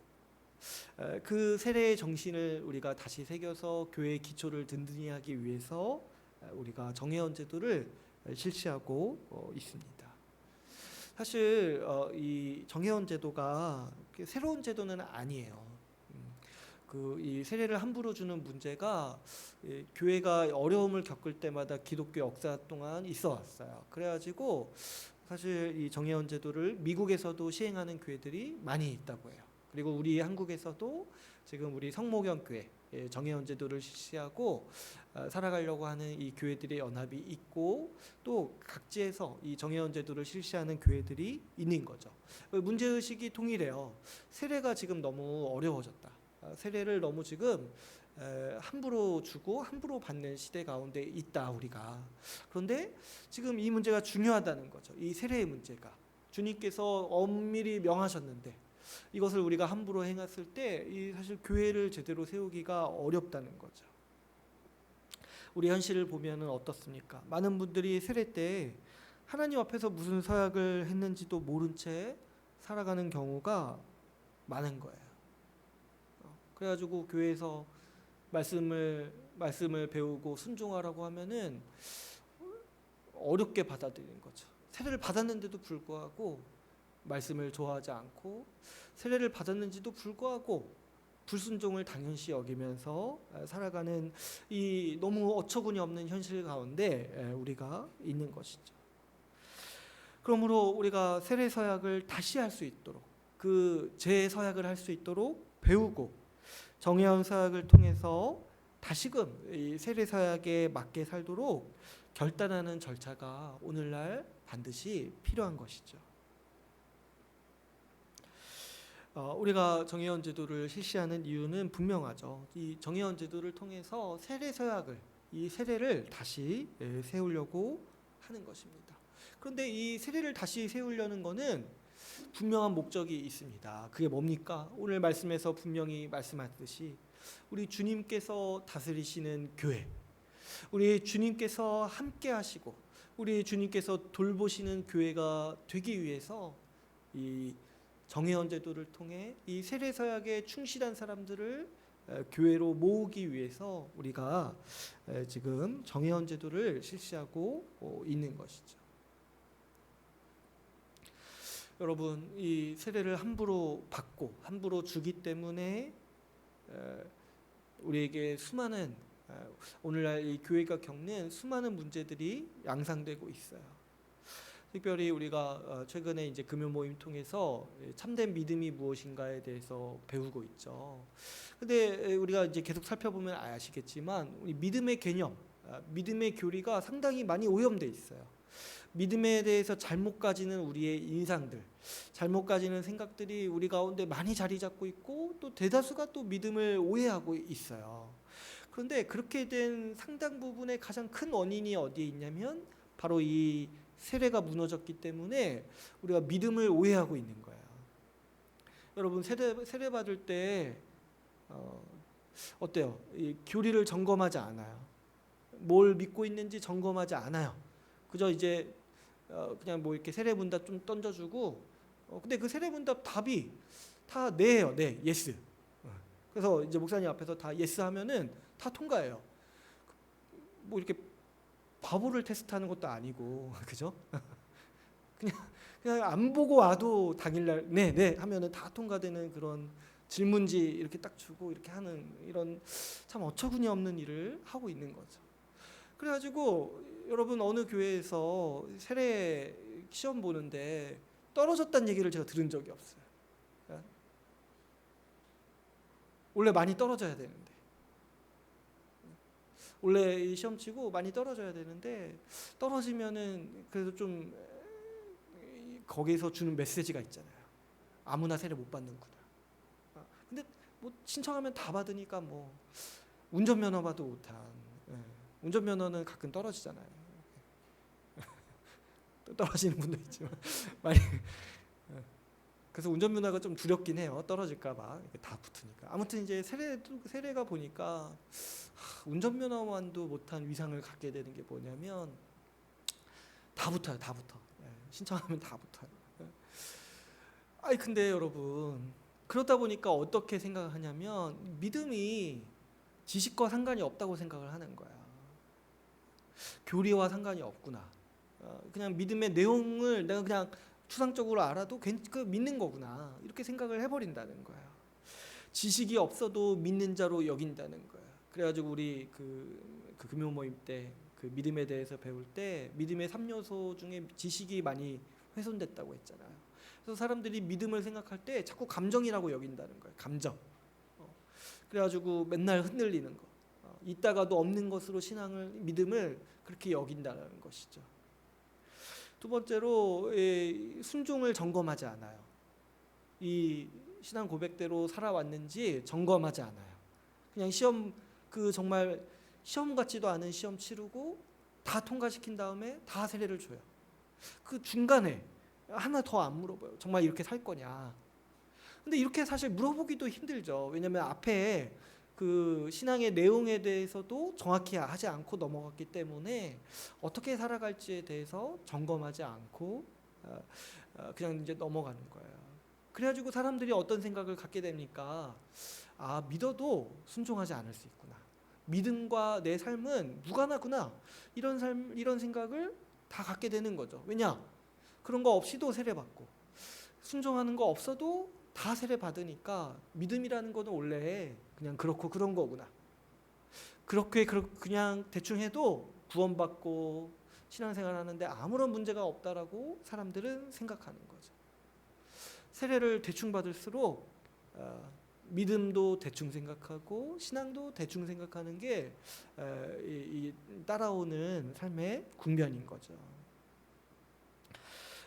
그 세례의 정신을 우리가 다시 새겨서 교회의 기초를 든든히 하기 위해서 우리가 정예언 제도를 실시하고 있습니다. 사실 이 정예언 제도가 새로운 제도는 아니에요. 이 세례를 함부로 주는 문제가 교회가 어려움을 겪을 때마다 기독교 역사 동안 있어 왔어요. 그래가지고 사실 이 정예언 제도를 미국에서도 시행하는 교회들이 많이 있다고 해요. 그리고 우리 한국에서도 지금 우리 성모경 교회 정예언 제도를 실시하고 살아가려고 하는 이 교회들의 연합이 있고, 또 각지에서 이 정예언 제도를 실시하는 교회들이 있는 거죠. 문제의식이 동일해요. 세례가 지금 너무 어려워졌다. 세례를 너무 지금 함부로 주고 함부로 받는 시대 가운데 있다 우리가. 그런데 지금 이 문제가 중요하다는 거죠. 이 세례의 문제가 주님께서 엄밀히 명하셨는데 이것을 우리가 함부로 행했을 때 이 사실 교회를 제대로 세우기가 어렵다는 거죠. 우리 현실을 보면은 어떻습니까? 많은 분들이 세례 때 하나님 앞에서 무슨 서약을 했는지도 모른 채 살아가는 경우가 많은 거예요. 그래가지고 교회에서 말씀을 배우고 순종하라고 하면은 어렵게 받아들이는 거죠. 세례를 받았는데도 불구하고 말씀을 좋아하지 않고, 세례를 받았는지도 불구하고 불순종을 당연시 여기면서 살아가는 이 너무 어처구니 없는 현실 가운데 우리가 있는 것이죠. 그러므로 우리가 세례 서약을 다시 할 수 있도록, 그 재서약을 할 수 있도록 배우고 정예언 서약을 통해서 다시금 이 세례 서약에 맞게 살도록 결단하는 절차가 오늘날 반드시 필요한 것이죠. 우리가 정예언 제도를 실시하는 이유는 분명하죠. 이 정예언 제도를 통해서 세례 서약을 이 세례를 다시 세우려고 하는 것입니다. 그런데 이 세례를 다시 세우려는 것은 분명한 목적이 있습니다. 그게 뭡니까? 오늘 말씀에서 분명히 말씀하셨듯이 우리 주님께서 다스리시는 교회, 우리 주님께서 함께 하시고 우리 주님께서 돌보시는 교회가 되기 위해서 이 정회원 제도를 통해 이 세례 서약에 충실한 사람들을 교회로 모으기 위해서 우리가 지금 정회원 제도를 실시하고 있는 것이죠. 여러분, 이 세례를 함부로 받고 함부로 주기 때문에 우리에게 수많은 오늘날 이 교회가 겪는 수많은 문제들이 양상되고 있어요. 특별히 우리가 최근에 이제 금요 모임 통해서 참된 믿음이 무엇인가에 대해서 배우고 있죠. 근데 우리가 이제 계속 살펴보면 아시겠지만 우리 믿음의 개념, 믿음의 교리가 상당히 많이 오염돼 있어요. 믿음에 대해서 잘못 가지는 우리의 인상들, 잘못 가지는 생각들이 우리 가운데 많이 자리 잡고 있고 또 대다수가 또 믿음을 오해하고 있어요. 그런데 그렇게 된 상당 부분의 가장 큰 원인이 어디에 있냐면 바로 이 세례가 무너졌기 때문에 우리가 믿음을 오해하고 있는 거예요. 여러분 세례 받을 때 어때요? 이 교리를 점검하지 않아요. 뭘 믿고 있는지 점검하지 않아요. 그저 이제 그냥 뭐 이렇게 세례 문답 좀 던져주고 근데 그 세례 문답 답이 다 네예요. 네, 예스. 그래서 이제 목사님 앞에서 다 예스 하면은 다 통과해요. 뭐 이렇게 바보를 테스트하는 것도 아니고 그죠? 그냥 안 보고 와도 당일날 네 하면은 다 통과되는 그런 질문지 이렇게 딱 주고 이렇게 하는 이런 참 어처구니 없는 일을 하고 있는 거죠. 그래가지고 여러분 어느 교회에서 세례 시험 보는데 떨어졌다는 얘기를 제가 들은 적이 없어요. 원래 많이 떨어져야 되는데 원래 이 시험 치고 많이 떨어져야 되는데 떨어지면은 그래도 좀 거기에서 주는 메시지가 있잖아요. 아무나 세례 못 받는구나. 근데 뭐 신청하면 다 받으니까 뭐 운전면허 봐도 못한 운전면허는 가끔 떨어지잖아요. 떨어지는 분도 있지만 많이 그래서 운전면허가 좀 두렵긴 해요. 떨어질까봐 다 붙으니까. 아무튼 이제 세례가 보니까 운전면허만도 못한 위상을 갖게 되는 게 뭐냐면 다 붙어요. 다 붙어. 신청하면 다 붙어요. 아니 근데 여러분 그러다 보니까 어떻게 생각하냐면 믿음이 지식과 상관이 없다고 생각을 하는 거야. 교리와 상관이 없구나. 그냥 믿음의 내용을 내가 그냥 추상적으로 알아도 그 믿는 거구나. 이렇게 생각을 해버린다는 거야. 지식이 없어도 믿는 자로 여긴다는 거야. 그래가지고 우리 그 금요 모임 때 그 믿음에 대해서 배울 때 믿음의 3요소 중에 지식이 많이 훼손됐다고 했잖아요. 그래서 사람들이 믿음을 생각할 때 자꾸 감정이라고 여긴다는 거예요. 감정. 그래가지고 맨날 흔들리는 거. 있다가도 없는 것으로 믿음을 그렇게 여긴다는 것이죠. 두 번째로 순종을 점검하지 않아요. 이 신앙 고백대로 살아왔는지 점검하지 않아요. 그냥 정말 시험 같지도 않은 시험 치르고 다 통과시킨 다음에 다 세례를 줘요. 그 중간에 하나 더 안 물어봐요. 정말 이렇게 살 거냐. 근데 이렇게 사실 물어보기도 힘들죠. 왜냐하면 앞에 그 신앙의 내용에 대해서도 정확히 하지 않고 넘어갔기 때문에 어떻게 살아갈지에 대해서 점검하지 않고 그냥 이제 넘어가는 거예요. 그래가지고 사람들이 어떤 생각을 갖게 됩니까? 믿어도 순종하지 않을 수 있구나. 믿음과 내 삶은 무관하구나. 이런 생각을 다 갖게 되는 거죠. 왜냐? 그런 거 없이도 세례받고 순종하는 거 없어도 다 세례받으니까 믿음이라는 거는 원래 그냥 그렇고 그런 거구나. 그렇게 그냥 대충 해도 구원받고 신앙생활 하는데 아무런 문제가 없다라고 사람들은 생각하는 거죠. 세례를 대충 받을수록 믿음도 대충 생각하고 신앙도 대충 생각하는 게 따라오는 삶의 국면인 거죠.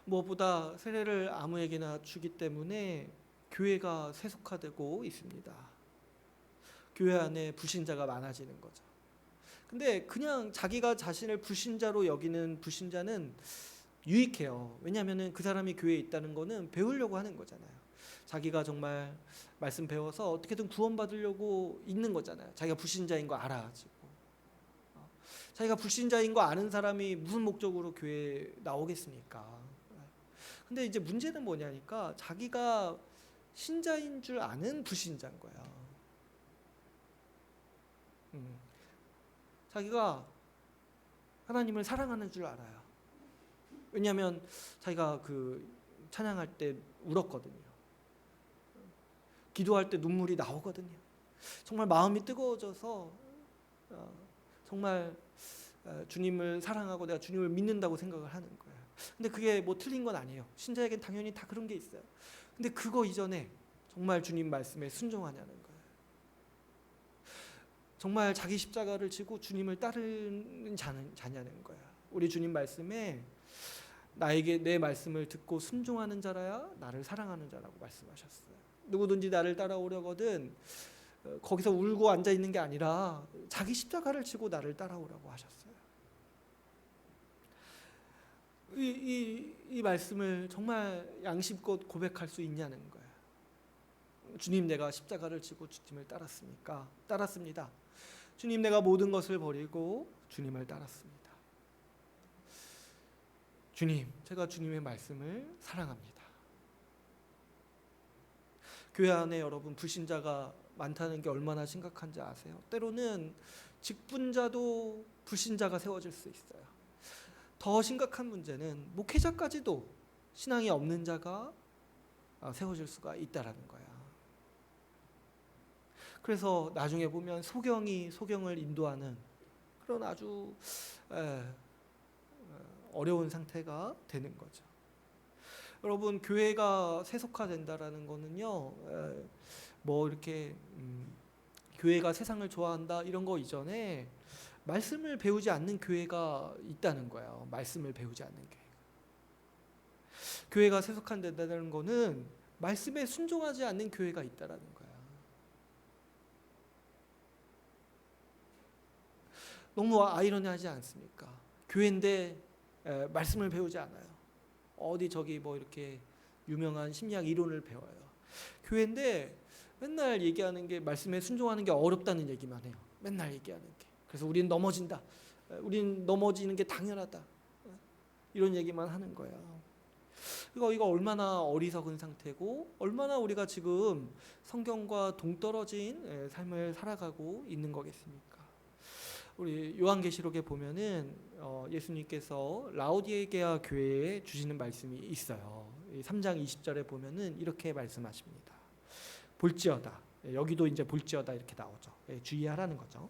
무엇보다 세례를 아무에게나 주기 때문에 교회가 세속화되고 있습니다. 교회 안에 불신자가 많아지는 거죠. 근데 그냥 자기가 자신을 불신자로 여기는 불신자는 유익해요. 왜냐하면은 그 사람이 교회에 있다는 거는 배우려고 하는 거잖아요. 자기가 정말 말씀 배워서 어떻게든 구원받으려고 있는 거잖아요. 자기가 불신자인 거 알아가지고. 자기가 불신자인 거 아는 사람이 무슨 목적으로 교회에 나오겠습니까? 근데 이제 문제는 뭐냐니까 자기가 신자인 줄 아는 불신자인 거야. 자기가 하나님을 사랑하는 줄 알아요. 왜냐하면 자기가 그 찬양할 때 울었거든요. 기도할 때 눈물이 나오거든요. 정말 마음이 뜨거워져서 정말 주님을 사랑하고 내가 주님을 믿는다고 생각을 하는 거예요. 근데 그게 뭐 틀린 건 아니에요. 신자에겐 당연히 다 그런 게 있어요. 근데 그거 이전에 정말 주님 말씀에 순종하냐는 거예요. 정말 자기 십자가를 지고 주님을 따르는 자냐는 거야. 우리 주님 말씀에 나에게 내 말씀을 듣고 순종하는 자라야 나를 사랑하는 자라고 말씀하셨어요. 누구든지 나를 따라오려거든 거기서 울고 앉아 있는 게 아니라 자기 십자가를 지고 나를 따라오라고 하셨어요. 이 말씀을 정말 양심껏 고백할 수 있냐는 거예요. 주님, 내가 십자가를 지고 주님을 따랐습니까? 따랐습니다. 주님, 내가 모든 것을 버리고 주님을 따랐습니다. 주님, 제가 주님의 말씀을 사랑합니다. 교회 안에 여러분 불신자가 많다는 게 얼마나 심각한지 아세요? 때로는 직분자도 불신자가 세워질 수 있어요. 더 심각한 문제는 목회자까지도 신앙이 없는 자가 세워질 수가 있다라는 거야. 그래서 나중에 보면 소경이 소경을 인도하는 그런 아주 어려운 상태가 되는 거죠. 여러분, 교회가 세속화된다라는 거는요, 뭐 이렇게 교회가 세상을 좋아한다 이런 거 이전에 말씀을 배우지 않는 교회가 있다는 거예요. 말씀을 배우지 않는 교회. 교회가 세속화된다는 거는 말씀에 순종하지 않는 교회가 있다라는 거야. 너무 아이러니하지 않습니까? 교회인데 말씀을 배우지 않아요. 어디 저기 뭐 이렇게 유명한 심리학 이론을 배워요. 교회인데 맨날 얘기하는 게 말씀에 순종하는 게 어렵다는 얘기만 해요. 맨날 얘기하는 게. 그래서 우린 넘어진다. 우린 넘어지는 게 당연하다. 이런 얘기만 하는 거예요. 이거 얼마나 어리석은 상태고 얼마나 우리가 지금 성경과 동떨어진 삶을 살아가고 있는 거겠습니까? 우리 요한계시록에 보면은 예수님께서 라오디게아 교회에 주시는 말씀이 있어요. 3장 20절에 보면은 이렇게 말씀하십니다. 볼지어다. 여기도 이제 볼지어다 이렇게 나오죠. 주의하라는 거죠.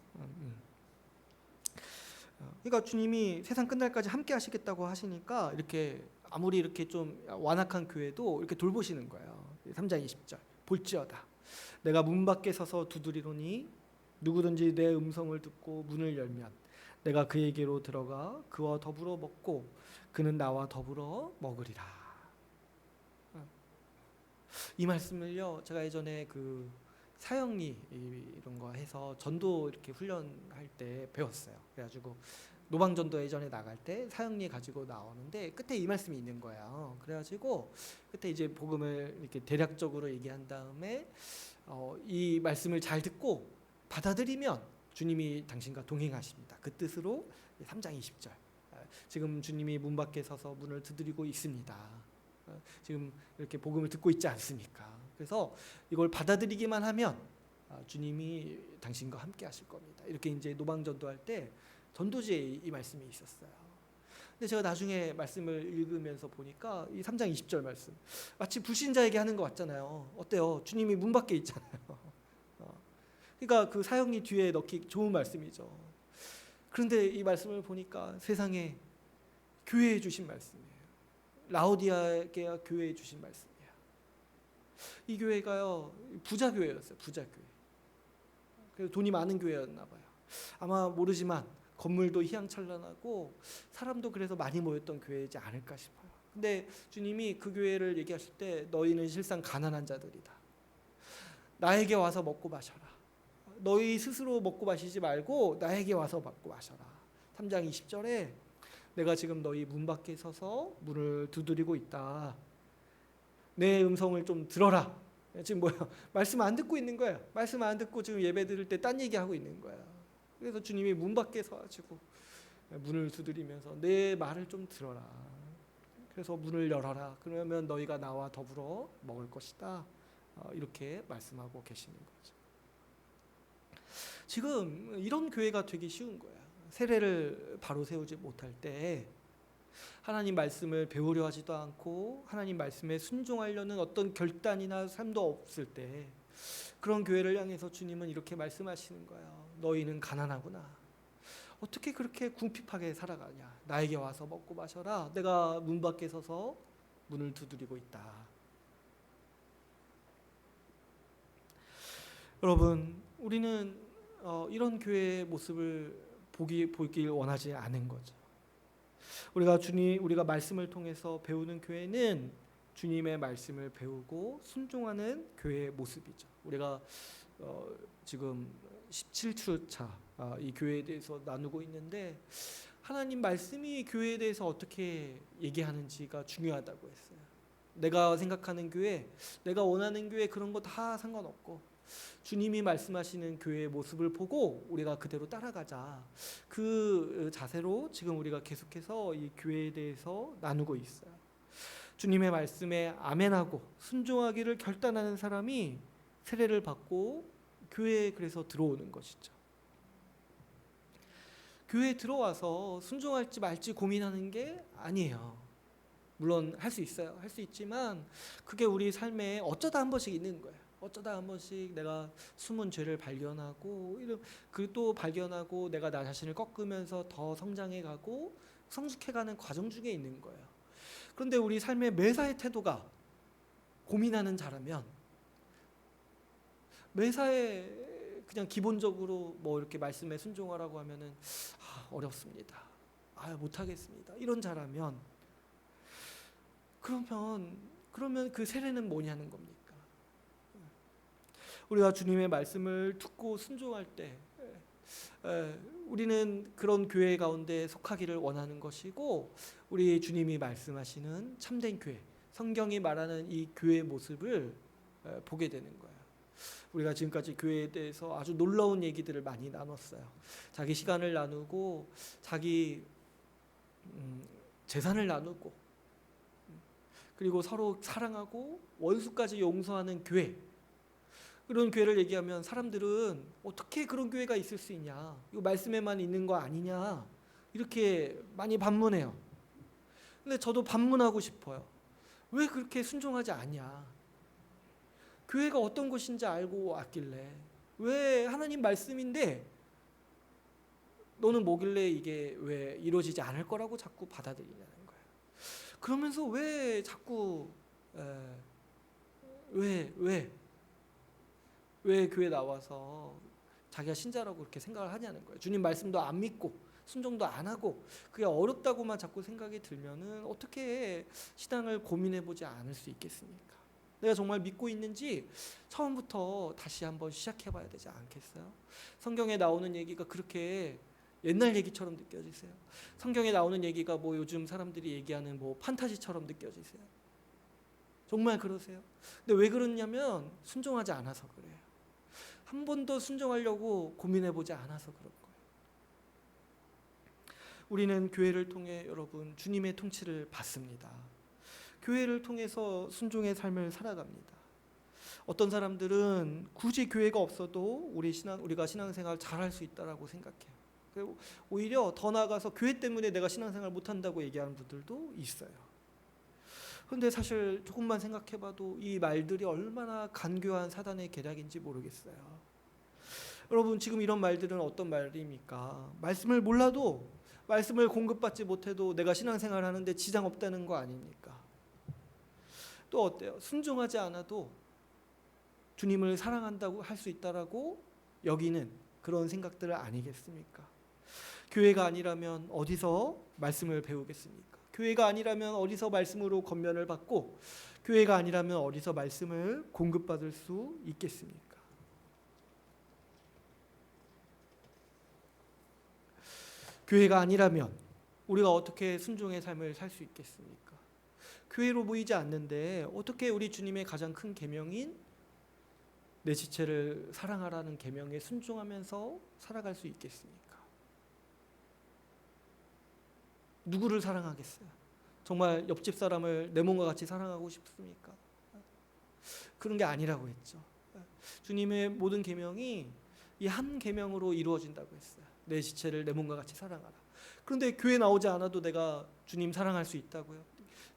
그러니까 주님이 세상 끝날까지 함께 하시겠다고 하시니까 이렇게 아무리 이렇게 좀 완악한 교회도 이렇게 돌보시는 거예요. 3장 20절. 볼지어다. 내가 문 밖에 서서 두드리노니 누구든지 내 음성을 듣고 문을 열면 내가 그에게로 들어가 그와 더불어 먹고 그는 나와 더불어 먹으리라. 이 말씀을요, 제가 예전에 그 사형리 이런 거 해서 전도 이렇게 훈련할 때 배웠어요. 그래가지고 노방전도 예전에 나갈 때 사형리 가지고 나오는데 끝에 이 말씀이 있는 거예요. 그래가지고 끝에 이제 복음을 이렇게 대략적으로 얘기한 다음에 이 말씀을 잘 듣고 받아들이면 주님이 당신과 동행하십니다. 그 뜻으로 3장 20절. 지금 주님이 문 밖에 서서 문을 두드리고 있습니다. 지금 이렇게 복음을 듣고 있지 않습니까? 그래서 이걸 받아들이기만 하면 주님이 당신과 함께 하실 겁니다. 이렇게 이제 노방전도할 때 전도지에 이 말씀이 있었어요. 근데 제가 나중에 말씀을 읽으면서 보니까 이 3장 20절 말씀 마치 불신자에게 하는 것 같잖아요. 어때요? 주님이 문 밖에 있잖아요. 그러니까 그 사형리 뒤에 넣기 좋은 말씀이죠. 그런데 이 말씀을 보니까 세상에 교회에 주신 말씀이에요. 라오디게아 교회에 주신 말씀이에요. 이 교회가요, 부자 교회였어요. 부자 교회. 그래서 돈이 많은 교회였나 봐요. 아마 모르지만 건물도 희양찬란하고 사람도 그래서 많이 모였던 교회이지 않을까 싶어요. 근데 주님이 그 교회를 얘기하실 때 너희는 실상 가난한 자들이다. 나에게 와서 먹고 마셔라. 너희 스스로 먹고 마시지 말고 나에게 와서 먹고 마셔라. 3장 20절에 내가 지금 너희 문 밖에 서서 문을 두드리고 있다. 내 음성을 좀 들어라. 지금 뭐야? 말씀 안 듣고 있는 거야. 말씀 안 듣고 지금 예배 드릴 때 딴 얘기하고 있는 거야. 그래서 주님이 문 밖에 서가지고 문을 두드리면서 내 말을 좀 들어라. 그래서 문을 열어라. 그러면 너희가 나와 더불어 먹을 것이다. 이렇게 말씀하고 계시는 거죠. 지금 이런 교회가 되기 쉬운 거야. 세례를 바로 세우지 못할 때 하나님 말씀을 배우려 하지도 않고 하나님 말씀에 순종하려는 어떤 결단이나 삶도 없을 때 그런 교회를 향해서 주님은 이렇게 말씀하시는 거예요. 너희는 가난하구나. 어떻게 그렇게 궁핍하게 살아가냐. 나에게 와서 먹고 마셔라. 내가 문 밖에 서서 문을 두드리고 있다. 여러분, 우리는 이런 교회의 모습을 보길 원하지 않은 거죠. 우리가 말씀을 통해서 배우는 교회는 주님의 말씀을 배우고 순종하는 교회의 모습이죠. 우리가 지금 17주차 이 교회에 대해서 나누고 있는데 하나님 말씀이 교회에 대해서 어떻게 얘기하는지가 중요하다고 했어요. 내가 생각하는 교회, 내가 원하는 교회 그런 거 다 상관없고 주님이 말씀하시는 교회의 모습을 보고 우리가 그대로 따라가자. 그 자세로 지금 우리가 계속해서 이 교회에 대해서 나누고 있어요. 주님의 말씀에 아멘하고 순종하기를 결단하는 사람이 세례를 받고 교회에 그래서 들어오는 것이죠. 교회에 들어와서 순종할지 말지 고민하는 게 아니에요. 물론 할 수 있어요. 할 수 있지만 그게 우리 삶에 어쩌다 한 번씩 있는 거예요. 어쩌다 한 번씩 내가 숨은 죄를 발견하고 또 발견하고 내가 나 자신을 꺾으면서 더 성장해가고 성숙해가는 과정 중에 있는 거예요. 그런데 우리 삶의 매사의 태도가 고민하는 자라면 매사에 그냥 기본적으로 뭐 이렇게 말씀에 순종하라고 하면은 어렵습니다. 못하겠습니다. 이런 자라면 그러면 그 세례는 뭐냐는 겁니까? 우리가 주님의 말씀을 듣고 순종할 때 우리는 그런 교회 가운데 속하기를 원하는 것이고 우리 주님이 말씀하시는 참된 교회, 성경이 말하는 이 교회의 모습을 보게 되는 거예요. 우리가 지금까지 교회에 대해서 아주 놀라운 얘기들을 많이 나눴어요. 자기 시간을 나누고 자기 재산을 나누고 그리고 서로 사랑하고 원수까지 용서하는 교회. 그런 교회를 얘기하면 사람들은 어떻게 그런 교회가 있을 수 있냐, 이거 말씀에만 있는 거 아니냐, 이렇게 많이 반문해요. 근데 저도 반문하고 싶어요. 왜 그렇게 순종하지 않냐? 교회가 어떤 곳인지 알고 왔길래 왜 하나님 말씀인데 너는 뭐길래 이게 왜 이루어지지 않을 거라고 자꾸 받아들이냐는 거예요. 그러면서 왜 자꾸 왜 교회 나와서 자기가 신자라고 그렇게 생각을 하냐는 거예요. 주님 말씀도 안 믿고 순종도 안 하고 그게 어렵다고만 자꾸 생각이 들면은 어떻게 신앙을 고민해 보지 않을 수 있겠습니까? 내가 정말 믿고 있는지 처음부터 다시 한번 시작해 봐야 되지 않겠어요? 성경에 나오는 얘기가 그렇게 옛날 얘기처럼 느껴지세요? 성경에 나오는 얘기가 뭐 요즘 사람들이 얘기하는 뭐 판타지처럼 느껴지세요? 정말 그러세요? 근데 왜 그러냐면 순종하지 않아서 그래요. 한 번도 순종하려고 고민해보지 않아서 그런 거예요. 우리는 교회를 통해 여러분 주님의 통치를 받습니다. 교회를 통해서 순종의 삶을 살아갑니다. 어떤 사람들은 굳이 교회가 없어도 우리가 신앙생활 잘할 수 있다라고 생각해요. 그리고 오히려 더 나아가서 교회 때문에 내가 신앙생활 못한다고 얘기하는 분들도 있어요. 그런데 사실 조금만 생각해봐도 이 말들이 얼마나 간교한 사단의 계략인지 모르겠어요. 여러분 지금 이런 말들은 어떤 말입니까? 말씀을 몰라도 말씀을 공급받지 못해도 내가 신앙생활 하는데 지장 없다는 거 아닙니까? 또 어때요? 순종하지 않아도 주님을 사랑한다고 할 수 있다라고 여기는 그런 생각들 아니겠습니까? 교회가 아니라면 어디서 말씀을 배우겠습니까? 교회가 아니라면 어디서 말씀으로 권면을 받고 교회가 아니라면 어디서 말씀을 공급받을 수 있겠습니까? 교회가 아니라면 우리가 어떻게 순종의 삶을 살 수 있겠습니까? 교회로 모이지 않는데 어떻게 우리 주님의 가장 큰 계명인 내 지체를 사랑하라는 계명에 순종하면서 살아갈 수 있겠습니까? 누구를 사랑하겠어요? 정말 옆집 사람을 내 몸과 같이 사랑하고 싶습니까? 그런 게 아니라고 했죠. 주님의 모든 계명이 이 한 계명으로 이루어진다고 했어요. 내 지체를 내 몸과 같이 사랑하라. 그런데 교회 나오지 않아도 내가 주님 사랑할 수 있다고요?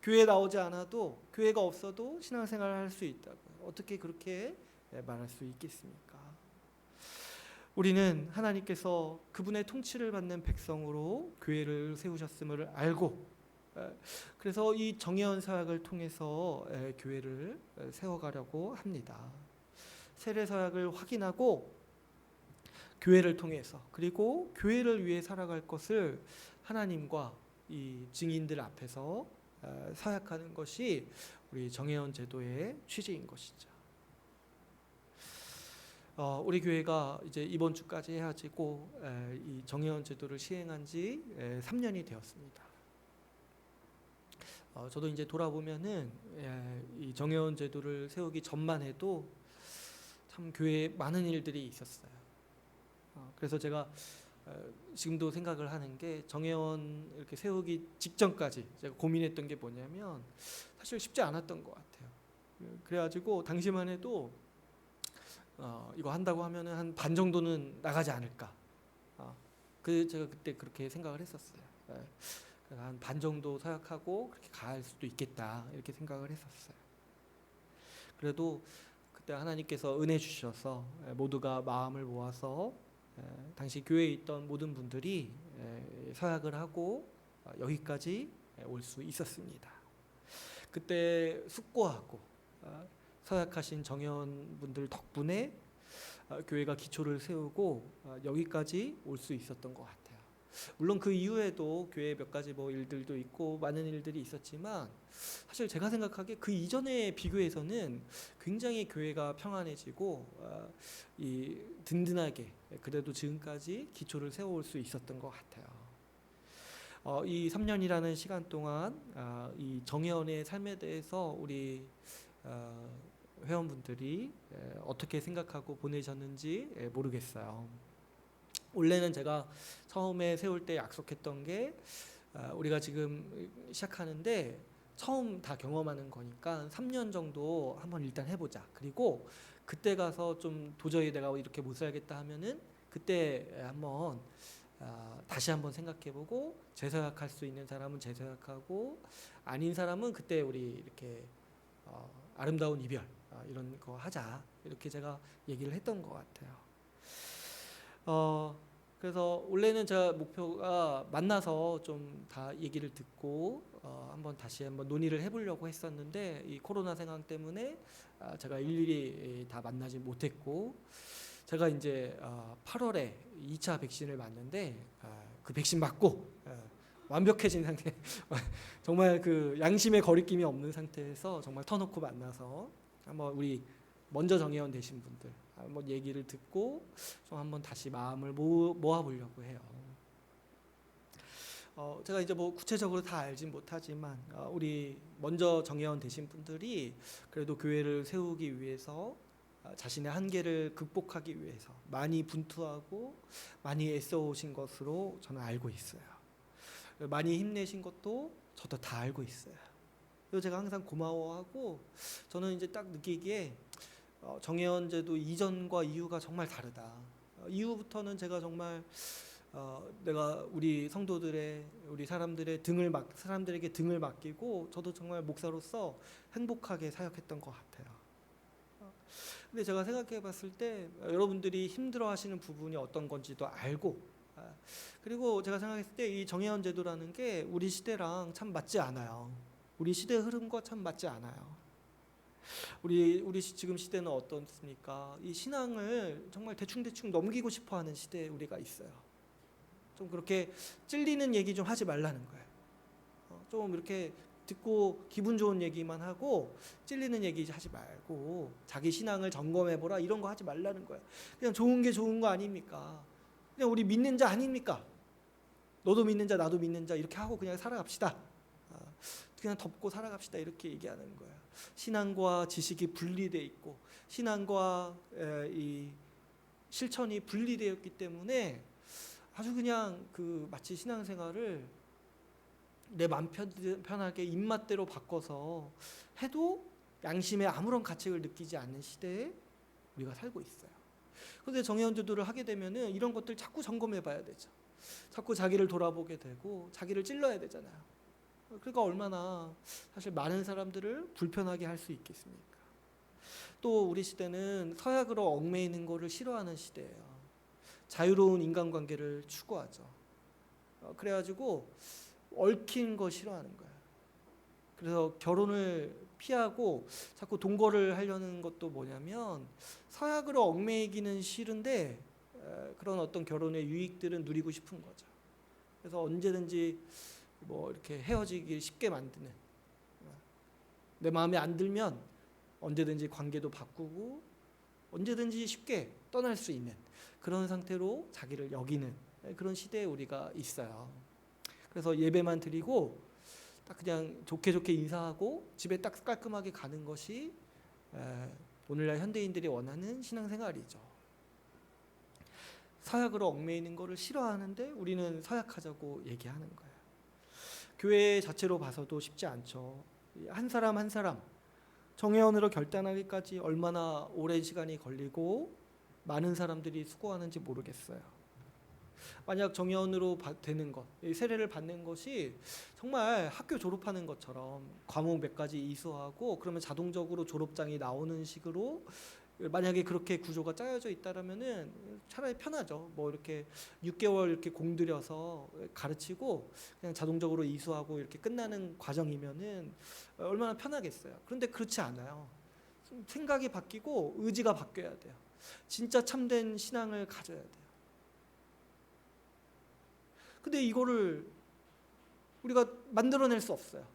교회 나오지 않아도, 교회가 없어도 신앙생활을 할 수 있다고요? 어떻게 그렇게 말할 수 있겠습니까? 우리는 하나님께서 그분의 통치를 받는 백성으로 교회를 세우셨음을 알고, 그래서 이 정예언 서약을 통해서 교회를 세워가려고 합니다. 세례 서약을 확인하고 교회를 통해서, 그리고 교회를 위해 살아갈 것을 하나님과 이 증인들 앞에서 서약하는 것이 우리 정예언 제도의 취지인 것이죠. 우리 교회가 이제 이번 주까지 해가지고 이 정예언 제도를 시행한 지 3년이 되었습니다. 저도 이제 돌아보면은 이 정예언 제도를 세우기 전만 해도 참 교회에 많은 일들이 있었어요. 그래서 제가 지금도 생각을 하는 게 정예언 이렇게 세우기 직전까지 제가 고민했던 게 뭐냐면 사실 쉽지 않았던 것 같아요. 그래가지고 당시만 해도 이거 한다고 하면은 한 반 정도는 나가지 않을까. 제가 그때 그렇게 생각을 했었어요. 한 반 정도 서약하고 그렇게 갈 수도 있겠다 이렇게 생각을 했었어요. 그래도 그때 하나님께서 은혜 주셔서 모두가 마음을 모아서 당시 교회에 있던 모든 분들이 서약을 하고 여기까지 올 수 있었습니다. 그때 숙고하고 서약하신 정예언 분들 덕분에 교회가 기초를 세우고 여기까지 올 수 있었던 것 같아요. 물론 그 이후에도 교회에 몇 가지 뭐 일들도 있고 많은 일들이 있었지만 사실 제가 생각하기에 그 이전에 비교해서는 굉장히 교회가 평안해지고 이 든든하게 그래도 지금까지 기초를 세워올 수 있었던 것 같아요. 이 3년이라는 시간 동안 이 정예언의 삶에 대해서 우리 회원분들이 어떻게 생각하고 보내셨는지 모르겠어요. 원래는 제가 처음에 세울 때 약속했던 게 우리가 지금 시작하는데 처음 다 경험하는 거니까 3년 정도 한번 일단 해보자. 그리고 그때 가서 좀 도저히 내가 이렇게 못 살겠다 하면은 그때 한번 다시 한번 생각해보고 재서약할 수 있는 사람은 재서약하고 아닌 사람은 그때 우리 이렇게 아름다운 이별 이런 거 하자 이렇게 제가 얘기를 했던 것 같아요. 그래서 원래는 제가 목표가 만나서 좀 다 얘기를 듣고 다시 한번 논의를 해보려고 했었는데 이 코로나 상황 때문에 제가 일일이 다 만나지 못했고 제가 이제 8월에 2차 백신을 맞는데 그 백신 맞고 완벽해진 상태 정말 그 양심의 거리낌이 없는 상태에서 정말 터놓고 만나서 한번 우리 먼저 정예언 되신 분들 한번 얘기를 듣고 좀 한번 다시 마음을 모아보려고 해요. 제가 이제 뭐 구체적으로 다 알진 못하지만 우리 먼저 정예언 되신 분들이 그래도 교회를 세우기 위해서 자신의 한계를 극복하기 위해서 많이 분투하고 많이 애써오신 것으로 저는 알고 있어요. 많이 힘내신 것도 저도 다 알고 있어요. 그래서 제가 항상 고마워하고 저는 이제 딱 느끼기에 정예언 제도 이전과 이후가 정말 다르다. 이후부터는 제가 정말 내가 우리 성도들의 우리 사람들에게 등을 맡기고 저도 정말 목사로서 행복하게 사역했던 것 같아요. 근데 제가 생각해 봤을 때 여러분들이 힘들어 하시는 부분이 어떤 건지도 알고 그리고 제가 생각했을 때 이 정예언 제도라는 게 우리 시대랑 참 맞지 않아요. 우리 시대 흐름과 참 맞지 않아요. 우리 지금 시대는 어떻습니까? 이 신앙을 정말 대충 넘기고 싶어하는 시대에 우리가 있어요. 좀 그렇게 찔리는 얘기 좀 하지 말라는 거예요. 좀 이렇게 듣고 기분 좋은 얘기만 하고 찔리는 얘기 하지 말고 자기 신앙을 점검해보라 이런 거 하지 말라는 거예요. 그냥 좋은 게 좋은 거 아닙니까? 그냥 우리 믿는 자 아닙니까? 너도 믿는 자 나도 믿는 자 이렇게 하고 그냥 살아갑시다. 그냥 덮고 살아갑시다 이렇게 얘기하는 거예요. 신앙과 지식이 분리되어 있고 신앙과 이 실천이 분리되었기 때문에 아주 그냥 그 마치 신앙생활을 내 맘 편하게 입맛대로 바꿔서 해도 양심에 아무런 가책을 느끼지 않는 시대에 우리가 살고 있어요. 그런데 정의원 제도를 하게 되면은 이런 것들 자꾸 점검해 봐야 되죠. 자꾸 자기를 돌아보게 되고 자기를 찔러야 되잖아요. 그러니까 얼마나 사실 많은 사람들을 불편하게 할 수 있겠습니까? 또 우리 시대는 서약으로 얽매이는 거를 싫어하는 시대예요. 자유로운 인간관계를 추구하죠. 그래가지고 얽힌 거 싫어하는 거예요. 그래서 결혼을 피하고 자꾸 동거를 하려는 것도 뭐냐면 서약으로 얽매이기는 싫은데 그런 어떤 결혼의 유익들은 누리고 싶은 거죠. 그래서 언제든지 뭐 이렇게 헤어지기 쉽게 만드는, 내 마음에 안 들면 언제든지 관계도 바꾸고 언제든지 쉽게 떠날 수 있는 그런 상태로 자기를 여기는 그런 시대에 우리가 있어요. 그래서 예배만 드리고 딱 그냥 좋게 좋게 인사하고 집에 딱 깔끔하게 가는 것이 오늘날 현대인들이 원하는 신앙생활이죠. 서약으로 얽매이는 것을 싫어하는데 우리는 서약하자고 얘기하는 거예요. 교회 자체로 봐서도 쉽지 않죠. 한 사람 한 사람 정회원으로 결단하기까지 얼마나 오랜 시간이 걸리고 많은 사람들이 수고하는지 모르겠어요. 만약 정회원으로 되는 것, 세례를 받는 것이 정말 학교 졸업하는 것처럼 과목 몇 가지 이수하고 그러면 자동적으로 졸업장이 나오는 식으로 만약에 그렇게 구조가 짜여져 있다라면은 차라리 편하죠. 뭐 이렇게 6개월 이렇게 공들여서 가르치고 그냥 자동적으로 이수하고 이렇게 끝나는 과정이면은 얼마나 편하겠어요. 그런데 그렇지 않아요. 생각이 바뀌고 의지가 바뀌어야 돼요. 진짜 참된 신앙을 가져야 돼요. 근데 이거를 우리가 만들어낼 수 없어요.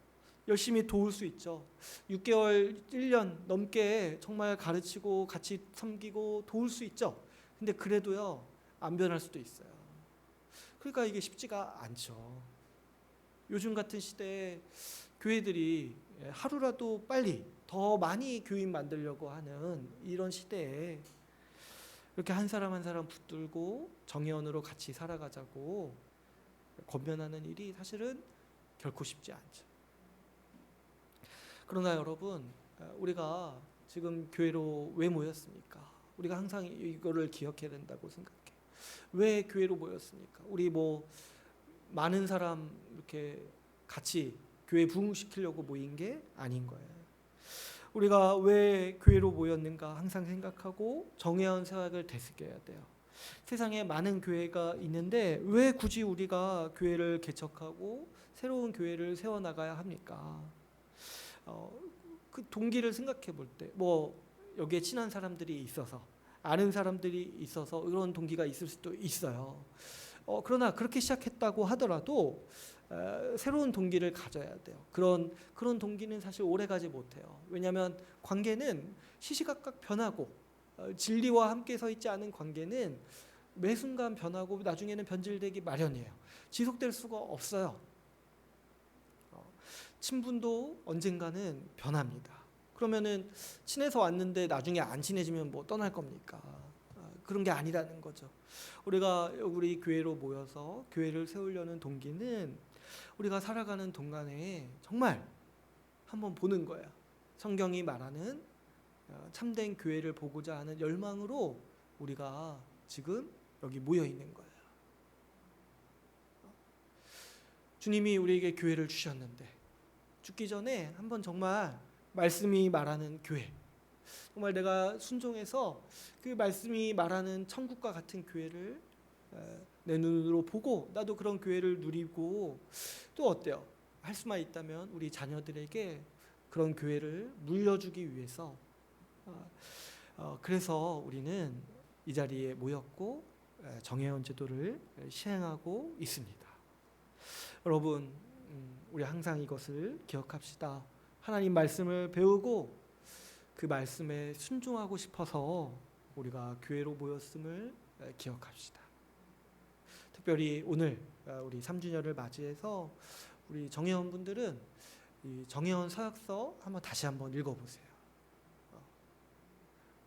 열심히 도울 수 있죠. 6개월, 1년 넘게 정말 가르치고 같이 섬기고 도울 수 있죠. 근데 그래도요, 안 변할 수도 있어요. 그러니까 이게 쉽지가 않죠. 요즘 같은 시대에 교회들이 하루라도 빨리 더 많이 교인 만들려고 하는 이런 시대에 이렇게 한 사람 한 사람 붙들고 정의원으로 같이 살아가자고 권면하는 일이 사실은 결코 쉽지 않죠. 그러나 여러분, 우리가 지금 교회로 왜 모였습니까? 우리가 항상 이거를 기억해야 된다고 생각해요. 왜 교회로 모였습니까? 우리 뭐 많은 사람 이렇게 같이 교회 부흥시키려고 모인 게 아닌 거예요. 우리가 왜 교회로 모였는가 항상 생각하고 정의원 생각을 되새겨야 돼요. 세상에 많은 교회가 있는데 왜 굳이 우리가 교회를 개척하고 새로운 교회를 세워나가야 합니까? 그 동기를 생각해 볼 때 뭐 여기에 친한 사람들이 있어서 아는 사람들이 있어서 그런 동기가 있을 수도 있어요. 그러나 그렇게 시작했다고 하더라도 새로운 동기를 가져야 돼요. 그런 동기는 사실 오래가지 못해요. 왜냐하면 관계는 시시각각 변하고 진리와 함께 서 있지 않은 관계는 매 순간 변하고 나중에는 변질되기 마련이에요. 지속될 수가 없어요. 친분도 언젠가는 변합니다. 그러면은 친해서 왔는데 나중에 안 친해지면 뭐 떠날 겁니까? 그런 게 아니라는 거죠. 우리가 우리 교회로 모여서 교회를 세우려는 동기는 우리가 살아가는 동안에 정말 한번 보는 거예요. 성경이 말하는 참된 교회를 보고자 하는 열망으로 우리가 지금 여기 모여 있는 거예요. 주님이 우리에게 교회를 주셨는데 죽기 전에 한번 정말 말씀이 말하는 교회, 정말 내가 순종해서 그 말씀이 말하는 천국과 같은 교회를 내 눈으로 보고 나도 그런 교회를 누리고 또 어때요? 할 수만 있다면 우리 자녀들에게 그런 교회를 물려주기 위해서 그래서 우리는 이 자리에 모였고 정회원 제도를 시행하고 있습니다. 여러분, 우리 항상 이것을 기억합시다. 하나님 말씀을 배우고 그 말씀에 순종하고 싶어서 우리가 교회로 모였음을 기억합시다. 특별히 오늘 우리 3주년을 맞이해서 우리 정회원분들은 이 정회원 서약서 다시 한번 읽어보세요.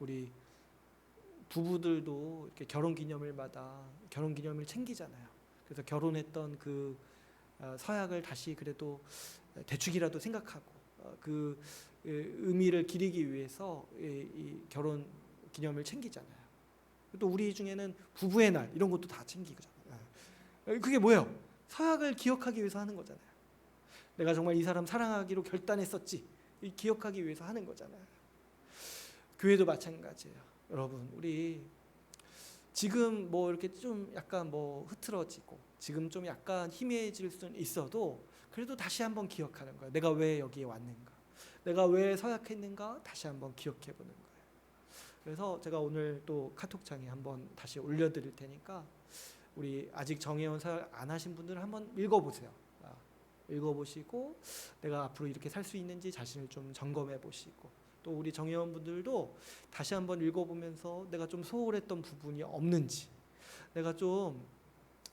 우리 부부들도 이렇게 결혼기념일마다 결혼기념일 챙기잖아요. 그래서 결혼했던 그 서약을 다시 그래도 대충이라도 생각하고 그 의미를 기리기 위해서 이 결혼 기념일 챙기잖아요. 또 우리 중에는 부부의 날 이런 것도 다 챙기잖아요. 그게 뭐예요? 서약을 기억하기 위해서 하는 거잖아요. 내가 정말 이 사람 사랑하기로 결단했었지. 기억하기 위해서 하는 거잖아요. 교회도 마찬가지예요. 여러분, 우리 지금 뭐 이렇게 좀 약간 뭐 흐트러지고 지금 좀 약간 희미해질 수는 있어도 그래도 다시 한번 기억하는 거예요. 내가 왜 여기에 왔는가? 내가 왜 서약했는가? 다시 한번 기억해 보는 거예요. 그래서 제가 오늘 또 카톡창에 한번 다시 올려드릴 테니까 우리 아직 정회원 서약 안 하신 분들은 한번 읽어보세요. 읽어보시고 내가 앞으로 이렇게 살 수 있는지 자신을 좀 점검해 보시고 또 우리 정회원분들도 다시 한번 읽어보면서 내가 좀 소홀했던 부분이 없는지 내가 좀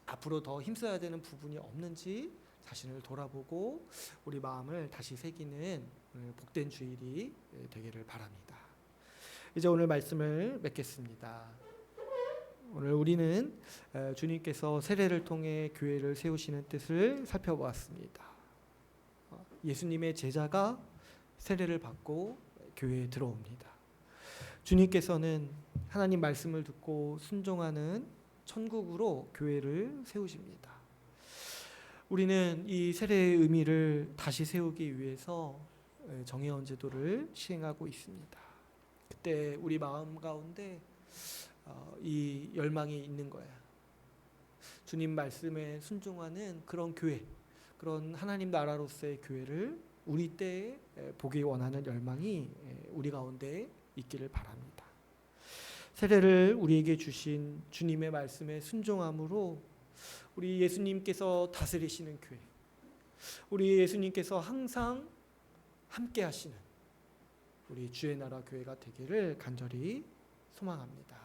앞으로 더 힘써야 되는 부분이 없는지 자신을 돌아보고 우리 마음을 다시 새기는 복된 주일이 되기를 바랍니다. 이제 오늘 말씀을 맺겠습니다. 오늘 우리는 주님께서 세례를 통해 교회를 세우시는 뜻을 살펴보았습니다. 예수님의 제자가 세례를 받고 교회에 들어옵니다. 주님께서는 하나님 말씀을 듣고 순종하는 천국으로 교회를 세우십니다. 우리는 이 세례의 의미를 다시 세우기 위해서 정회원 제도를 시행하고 있습니다. 그때 우리 마음 가운데 이 열망이 있는 거예요. 주님 말씀에 순종하는 그런 교회, 그런 하나님 나라로서의 교회를 우리 때에 보기 원하는 열망이 우리 가운데 있기를 바랍니다. 세례를 우리에게 주신 주님의 말씀에 순종함으로 우리 예수님께서 다스리시는 교회, 우리 예수님께서 항상 함께 하시는 우리 주의 나라 교회가 되기를 간절히 소망합니다.